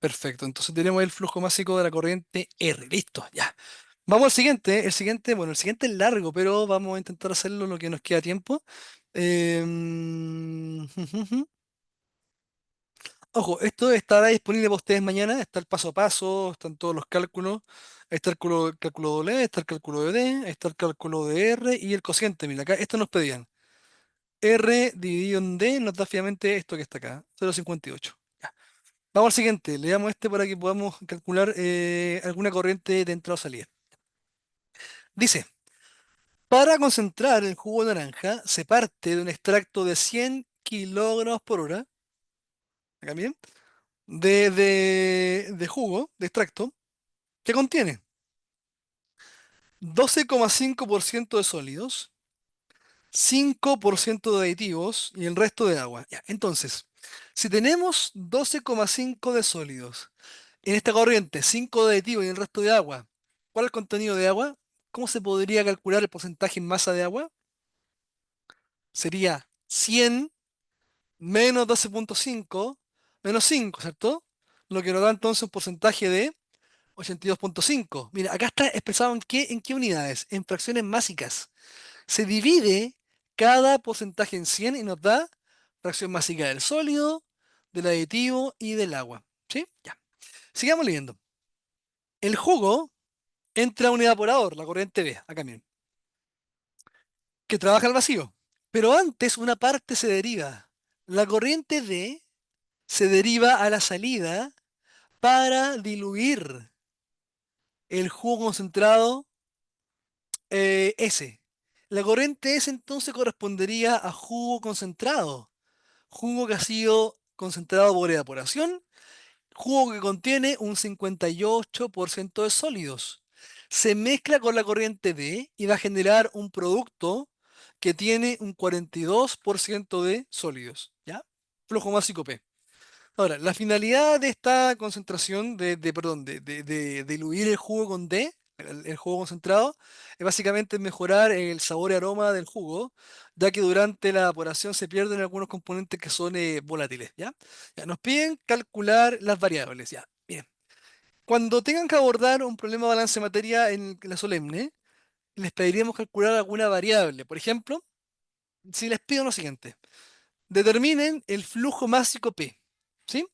Perfecto. Entonces tenemos el flujo másico de la corriente R. Listo, ya. Vamos al siguiente. El siguiente, bueno, el siguiente es largo, pero vamos a intentar hacerlo lo que nos queda tiempo. Ojo, esto estará disponible para ustedes mañana. Está el paso a paso, están todos los cálculos. Ahí está el cálculo doble, está el cálculo de D, está el cálculo de R y el cociente. Mira, acá esto nos pedían. R dividido en D nos da finalmente esto que está acá, 0,58. Ya. Vamos al siguiente. Le damos este para que podamos calcular alguna corriente de entrada o salida. Dice, para concentrar el jugo de naranja se parte de un extracto de 100 kilogramos por hora. Acá bien. De jugo, de extracto, que contiene 12,5% de sólidos, 5% de aditivos y el resto de agua. Ya, entonces, si tenemos 12,5 de sólidos, en esta corriente 5 de aditivos y el resto de agua, ¿cuál es el contenido de agua? ¿Cómo se podría calcular el porcentaje en masa de agua? Sería 100 menos 12,5 menos 5, ¿cierto? Lo que nos da entonces un porcentaje de 82,5. Mira, acá está expresado en qué unidades, en fracciones másicas. Se divide cada porcentaje en 100 y nos da fracción másica del sólido, del aditivo y del agua. ¿Sí? Ya. Sigamos leyendo. El jugo entra a un evaporador, la corriente B, acá miren, que trabaja al vacío. Pero antes una parte se deriva. La corriente D se deriva a la salida para diluir el jugo concentrado S. La corriente S entonces correspondería a jugo concentrado, jugo que ha sido concentrado por evaporación, jugo que contiene un 58% de sólidos. Se mezcla con la corriente D y va a generar un producto que tiene un 42% de sólidos, ¿ya? Flujo másico P. Ahora, la finalidad de esta concentración, perdón, de diluir el jugo con D, el jugo concentrado, es básicamente mejorar el sabor y aroma del jugo, ya que durante la evaporación se pierden algunos componentes que son volátiles, ¿ya? Ya, nos piden calcular las variables, ¿ya? Bien. Cuando tengan que abordar un problema de balance de materia en la solemne, les pediríamos calcular alguna variable. Por ejemplo, si les pido lo siguiente. Determinen el flujo másico P. ¿Sí?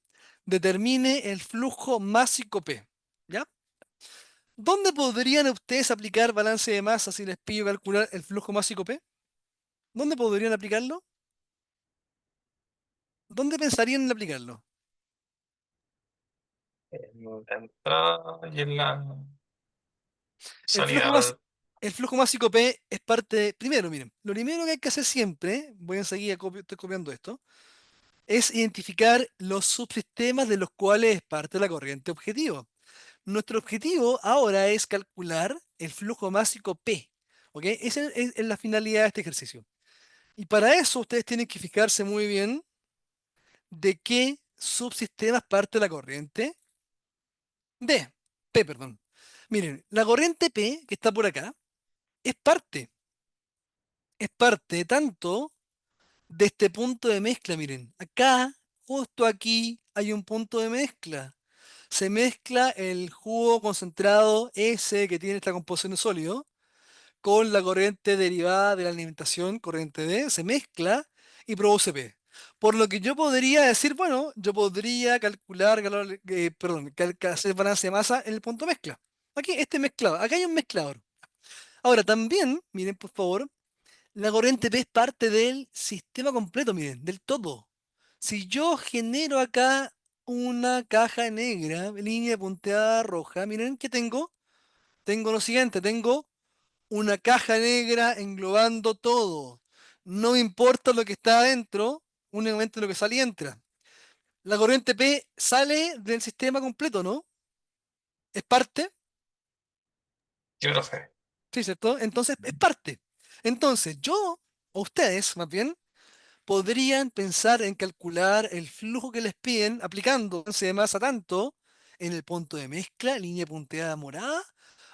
Determine el flujo másico P. ¿Ya? ¿Dónde podrían ustedes aplicar balance de masa si les pido calcular el flujo másico P? ¿Dónde podrían aplicarlo? ¿Dónde pensarían en aplicarlo? En la entrada y en la El salida. flujo más, el flujo másico P es parte. Primero, miren, lo primero que hay que hacer siempre, voy enseguida, estoy copiando esto, es identificar los subsistemas de los cuales es parte la corriente objetivo. Nuestro objetivo ahora es calcular el flujo másico P. ¿Ok? Esa es la finalidad de este ejercicio. Y para eso ustedes tienen que fijarse muy bien de qué subsistemas parte la corriente D. P, perdón. Miren, la corriente P, que está por acá, es parte. Es parte tanto de este punto de mezcla. Miren, acá, justo aquí, hay un punto de mezcla. Se mezcla el jugo concentrado S que tiene esta composición de sólido con la corriente derivada de la alimentación, corriente D, se mezcla y produce P. Por lo que yo podría decir, bueno, yo podría calcular, perdón, hacer balance de masa en el punto de mezcla. Aquí, este mezclado, acá hay un mezclador. Ahora, también, miren por favor, la corriente P es parte del sistema completo, miren, del todo. Si yo genero acá una caja negra, línea punteada roja, miren, ¿qué tengo? Tengo lo siguiente, tengo una caja negra englobando todo. No me importa lo que está adentro, únicamente lo que sale y entra. La corriente P sale del sistema completo, ¿no? Es parte, Yo no sé. ¿sí, cierto? Entonces es parte. Entonces yo, o ustedes más bien, podrían pensar en calcular el flujo que les piden aplicando balance de masa tanto en el punto de mezcla, línea punteada morada,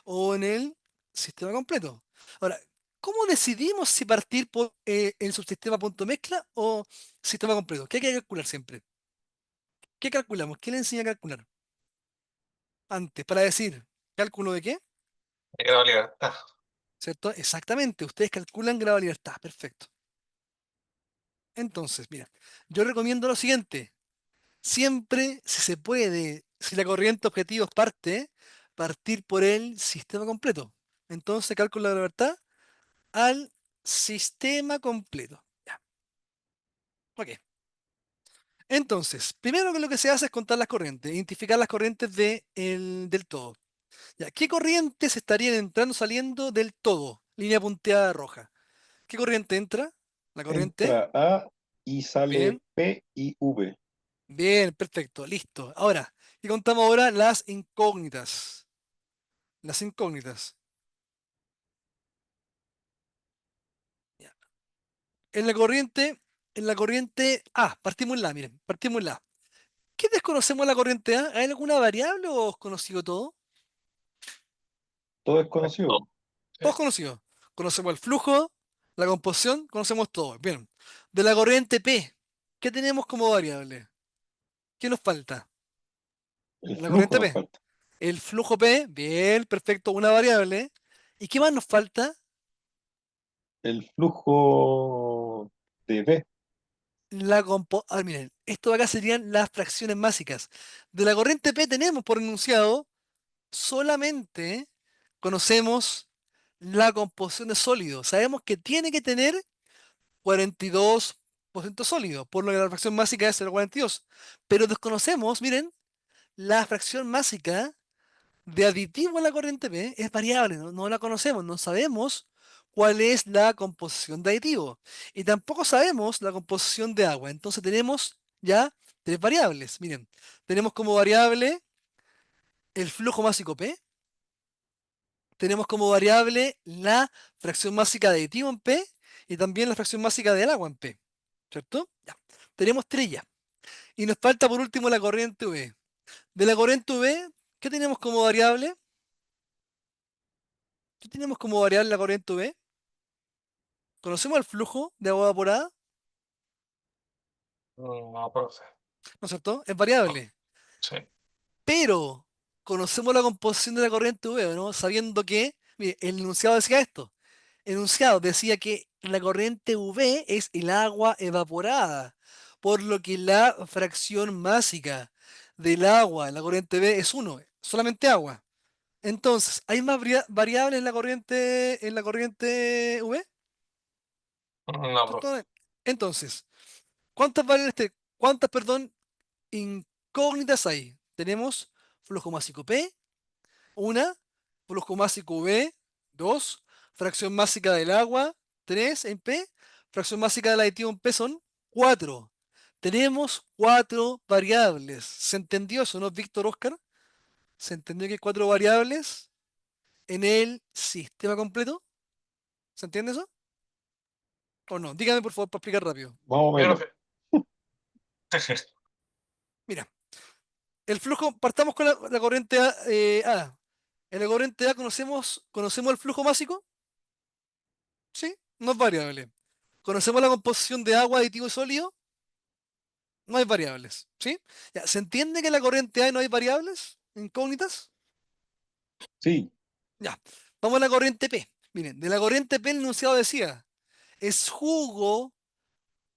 o en el sistema completo. Ahora, ¿cómo decidimos si partir por el subsistema punto mezcla o sistema completo? ¿Qué hay que calcular siempre? ¿Qué calculamos? ¿Qué le enseña a calcular? Antes, para decir, ¿cálculo de qué? Grado de libertad. ¿Cierto? Exactamente, ustedes calculan grado de libertad, perfecto. Entonces, mira, yo recomiendo lo siguiente. Siempre, si se puede, si la corriente objetivo es parte, partir por el sistema completo. Entonces, cálculo de la libertad al sistema completo. Ya, ok. Entonces, primero que lo que se hace es contar las corrientes, identificar las corrientes del todo. Ya, ¿qué corrientes estarían entrando, saliendo del todo? Línea punteada roja. ¿Qué corriente entra? La corriente. Entra A y sale Bien, P y V. bien, perfecto, listo. Ahora, ¿qué contamos ahora? Las incógnitas. Las incógnitas. Ya. En la corriente A, partimos en la, miren, partimos en la. ¿Qué desconocemos en la corriente A? ¿Hay alguna variable o es conocido todo? Todo es conocido. Todos conocidos. Conocemos el flujo, la composición, conocemos todo. Bien. De la corriente P, ¿qué tenemos como variable? ¿Qué nos falta? El En la flujo corriente nos P. falta. El flujo P, bien, perfecto, una variable. ¿Y qué más nos falta? El flujo de B. Miren, esto de acá serían las fracciones mágicas. De la corriente P tenemos por enunciado solamente conocemos la composición de sólido. Sabemos que tiene que tener 42% sólido, por lo que la fracción másica es el 42. Pero desconocemos, miren, la fracción másica de aditivo en la corriente P es variable, no la conocemos, no sabemos cuál es la composición de aditivo. Y tampoco sabemos la composición de agua. Entonces tenemos ya tres variables. Miren, tenemos como variable el flujo másico P, tenemos como variable la fracción másica de aditivo en P y también la fracción másica del agua en P. ¿Cierto? Ya. Tenemos tres ya. Y nos falta por último la corriente V. De la corriente V, ¿qué tenemos como variable? ¿Qué tenemos como variable la corriente V? ¿Conocemos el flujo de agua evaporada? No, profe. ¿No es cierto? Es No, variable. sí. Pero conocemos la composición de la corriente V, ¿no? Sabiendo que, mire, el enunciado decía esto. El enunciado decía que la corriente V es el agua evaporada, por lo que la fracción másica del agua en la corriente V es 1, solamente agua. Entonces, ¿hay más variables en la corriente V? No, profe. ¿Cierto? Entonces, ¿cuántas, incógnitas hay? Tenemos flujo másico P, una, flujo másico V, dos, fracción másica del agua, tres en P, fracción másica del aditivo en P son cuatro. Tenemos cuatro variables. ¿Se entendió eso, no, Víctor Oscar? ¿Se entendió que hay cuatro variables en el sistema completo? ¿Se entiende eso? ¿O no? Dígame por favor para explicar rápido. Más o Sí, menos. profe. Mira, el flujo, partamos con la corriente A. En la corriente A conocemos el flujo másico, ¿sí? No es variable. Conocemos la composición de agua, aditivo y sólido, no hay variables, ¿sí? Ya, ¿se entiende que en la corriente A no hay variables incógnitas? Sí, Ya, vamos a la corriente P. Miren, de la corriente P el enunciado decía, es jugo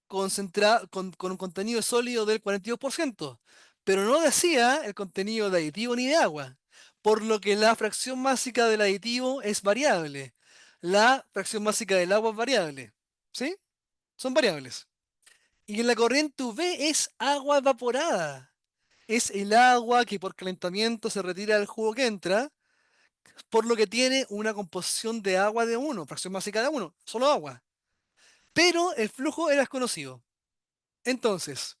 concentrado con un contenido sólido del 42%, pero no decía el contenido de aditivo ni de agua, por lo que la fracción másica del aditivo es variable. La fracción másica del agua es variable, ¿sí? Son variables. Y en la corriente UV es agua evaporada. Es el agua que por calentamiento se retira del jugo que entra, por lo que tiene una composición de agua de 1, fracción másica de 1, solo agua. Pero el flujo era desconocido. Entonces,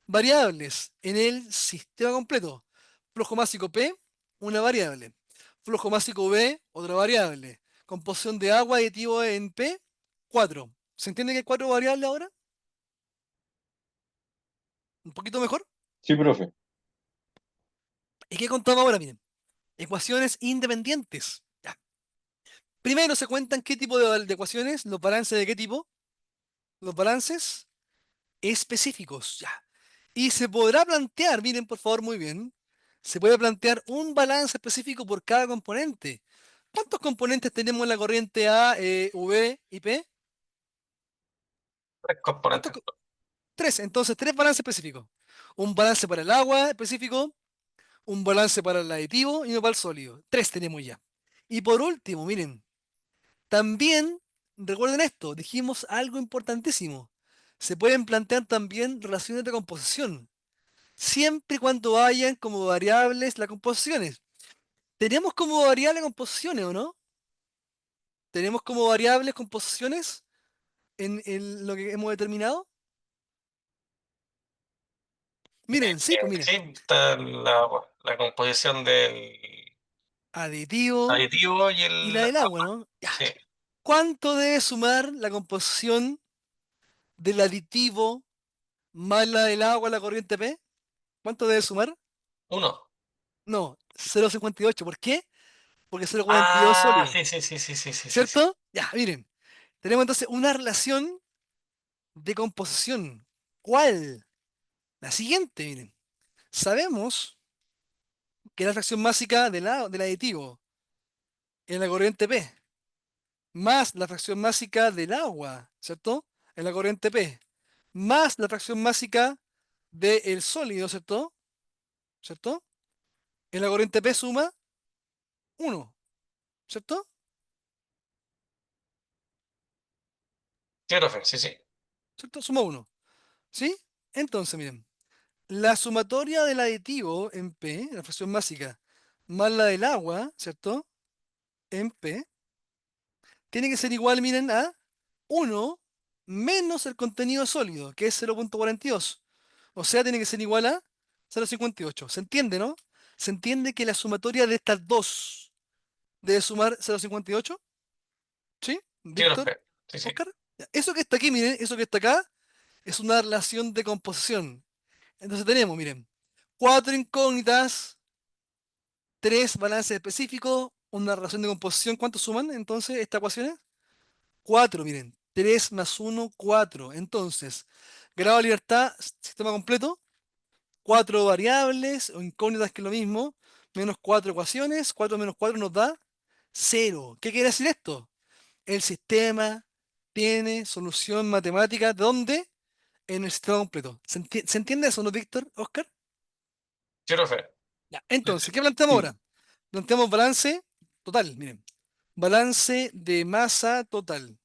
variables en el sistema completo. Flujo másico P, una variable. Flujo másico V, otra variable. Composición de agua aditivo en P, 4. ¿Se entiende que hay cuatro variables ahora? ¿Un poquito mejor? sí, profe. ¿Y qué contamos ahora? Miren, ecuaciones independientes. Ya. Primero se cuentan qué tipo de ecuaciones, los balances de qué tipo, los balances específicos. Ya. Y se podrá plantear, miren por favor muy bien, se puede plantear un balance específico por cada componente. ¿Cuántos componentes tenemos en la corriente A, V y P? Tres ¿Cuántos? componentes. Tres, entonces tres balances específicos. Un balance para el agua específico, un balance para el aditivo y uno para el sólido. Tres tenemos ya. Y por último, miren, también, recuerden esto, dijimos algo importantísimo. Se pueden plantear también relaciones de composición, siempre y cuando hayan como variables las composiciones. ¿Tenemos como variable composiciones o no? ¿Tenemos como variables composiciones en lo que hemos determinado? Miren, sí, pues miren, Sí, está la composición del aditivo aditivo y y la el del agua, agua. ¿no? Ya. Sí, ¿Cuánto debe sumar la composición del aditivo más la del agua a la corriente P? ¿Cuánto debe sumar? uno. No, 0,58. ¿Por qué? Porque 0,42 es Ah, sólido. sí, sí, sí, sí, sí, sí, sí, sí. ¿Cierto? Ya, miren. Tenemos entonces una relación de composición. ¿Cuál? La siguiente, miren. Sabemos que la fracción másica del aditivo en la corriente P más la fracción másica del agua, ¿cierto? En la corriente P más la fracción másica del sólido, ¿cierto? ¿Cierto? En la corriente P suma 1, ¿cierto? Sí, profe, sí, sí. ¿Cierto? Suma 1, ¿sí? Entonces, miren, la sumatoria del aditivo en P, la fracción másica, más la del agua, ¿cierto? En P, tiene que ser igual, miren, a 1 menos el contenido sólido, que es 0,42. O sea, tiene que ser igual a 0,58. ¿Se entiende, no? ¿Se entiende que la sumatoria de estas dos debe sumar 0,58? ¿Sí? Sí, ¿Víctor? profe. Sí, sí. ¿Oscar? Ya, eso que está aquí, miren, eso que está acá, es una relación de composición. Entonces tenemos, miren, 4 incógnitas, 3 balances específicos, una relación de composición. ¿Cuánto suman entonces estas ecuaciones? 4, miren. 3 más 1, 4. Entonces, grado de libertad, sistema completo. 4 variables o incógnitas, que es lo mismo, menos 4 ecuaciones. 4 menos 4 nos da 0. ¿Qué quiere decir esto? El sistema tiene solución matemática. ¿Dónde? En el sistema completo. ¿Se entiende eso, no, Víctor, Oscar? Sí, profe. Ya. Entonces, ¿qué planteamos Sí, ahora? Planteamos balance total, miren. Balance de masa total.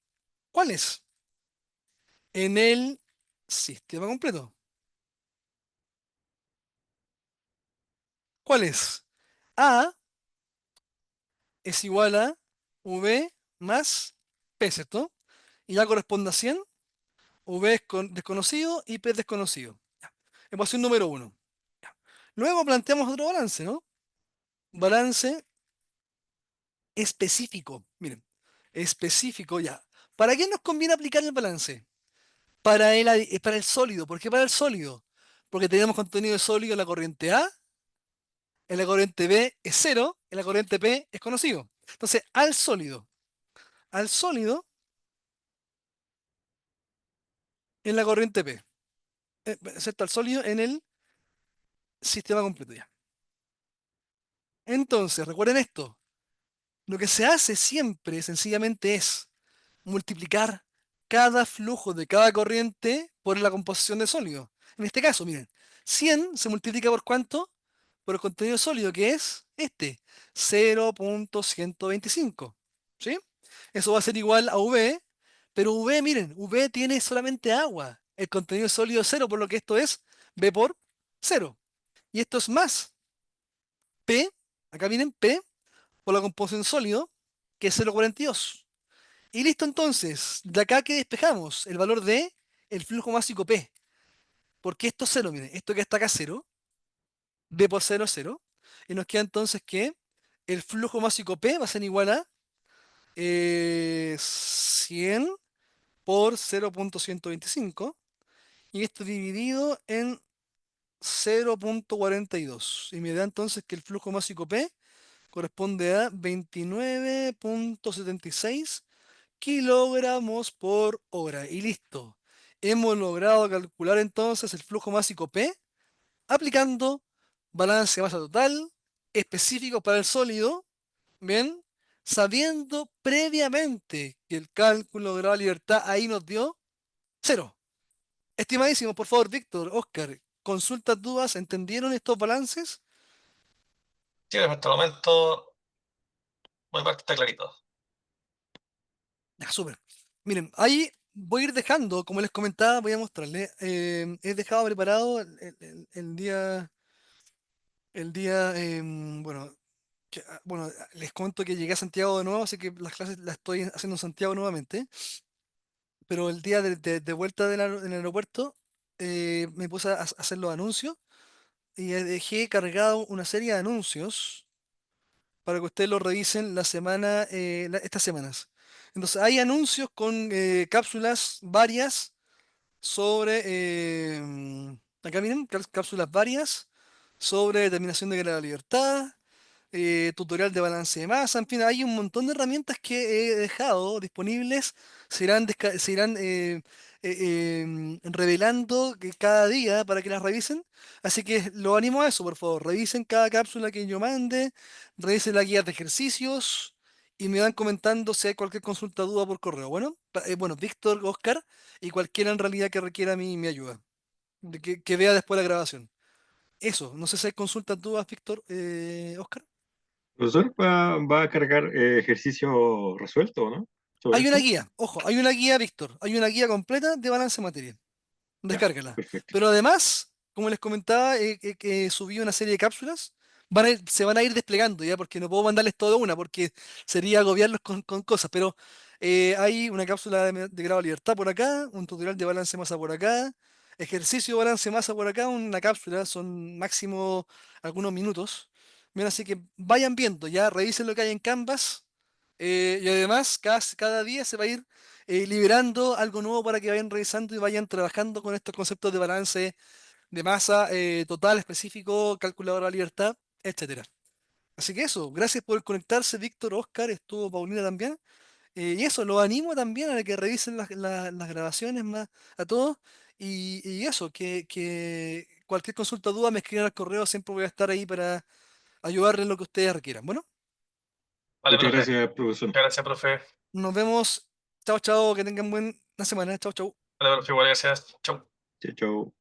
¿Cuál es? En el sistema completo. ¿Cuál es? A es igual a V más P, ¿cierto? Y ya corresponde a 100. V es desconocido y P es desconocido. Ya. Ecuación número uno. Ya. Luego planteamos otro balance, ¿no? Balance específico. Miren, específico ya. ¿Para qué nos conviene aplicar el balance? Para el sólido. ¿Por qué para el sólido? Porque tenemos contenido de sólido en la corriente A, en la corriente B es cero, en la corriente P es conocido. Entonces, al sólido en la corriente P, excepto al sólido en el sistema completo ya. Entonces, recuerden esto, lo que se hace siempre sencillamente es multiplicar cada flujo de cada corriente por la composición de sólido. En este caso, miren, 100 se multiplica por ¿cuánto? Por el contenido sólido, que es este, 0.125. ¿Sí? Eso va a ser igual a V, pero V, miren, V tiene solamente agua. El contenido sólido es cero, por lo que esto es V por cero. Y esto es más P, acá miren, P por la composición sólido, que es 0.42. Y listo entonces, de acá que despejamos el valor de el flujo másico P. Porque esto es cero, miren, esto que está acá es cero, B por cero es cero. Y nos queda entonces que el flujo másico P va a ser igual a 100 por 0.125. Y esto dividido en 0.42. Y me da entonces que el flujo másico P corresponde a 29.76 kilogramos por hora. Y listo. Hemos logrado calcular entonces el flujo másico P aplicando balance de masa total específico para el sólido, bien, sabiendo previamente que el cálculo de la libertad ahí nos dio cero. Estimadísimo, por favor, Víctor, Oscar, consultas, dudas, ¿entendieron estos balances? Sí, hasta el momento, muy parte está clarito. Ya, súper. Miren, ahí voy a ir dejando, como les comentaba, voy a mostrarles. He dejado preparado bueno, bueno, les cuento que llegué a Santiago de nuevo, así que las clases las estoy haciendo en Santiago nuevamente. Pero el día de vuelta del aeropuerto, me puse a hacer los anuncios y dejé cargado una serie de anuncios para que ustedes lo revisen estas semanas. Entonces, hay anuncios con cápsulas varias sobre, acá miren, cápsulas varias sobre determinación de la libertad, tutorial de balance de masa, en fin, hay un montón de herramientas que he dejado disponibles, se irán revelando cada día para que las revisen. Así que lo animo a eso, por favor, revisen cada cápsula que yo mande, revisen la guía de ejercicios y me van comentando si hay cualquier consulta o duda por correo. Bueno, bueno, Víctor, Oscar y cualquiera en realidad que requiera mi ayuda, que vea después la grabación. Eso, no sé si hay consultas, dudas, Víctor, Oscar. profesor va a cargar ejercicio resuelto, ¿no? Sobre Hay una esto. guía, ojo, hay una guía, Víctor, hay una guía completa de balance de materia. Ya, Descárgala. perfecto. Pero además, como les comentaba, que subí una serie de cápsulas, se van a ir desplegando ya, porque no puedo mandarles todo de una, porque sería agobiarlos con cosas. Pero hay una cápsula de grado de libertad por acá, un tutorial de balance de masa por acá, ejercicio de balance de masa por acá, una cápsula, son máximo algunos minutos. Bien, así que vayan viendo, ya revisen lo que hay en Canvas. Y además, cada día se va a ir liberando algo nuevo para que vayan revisando y vayan trabajando con estos conceptos de balance de masa total, específico, calculadora de libertad, etcétera. Así que eso, gracias por conectarse, Víctor, Oscar, estuvo Paulina también. Y eso, los animo también a que revisen las grabaciones más a todos. Y eso, que cualquier consulta o duda me escriban al correo, siempre voy a estar ahí para ayudarles en lo que ustedes requieran. Bueno, Vale, Muchas profe. gracias, profesor. Muchas gracias, profe. nos vemos. Chao, chao, que tengan buena semana. Chao, chao. Vale, profe, igual gracias. Chau. Chao, chao.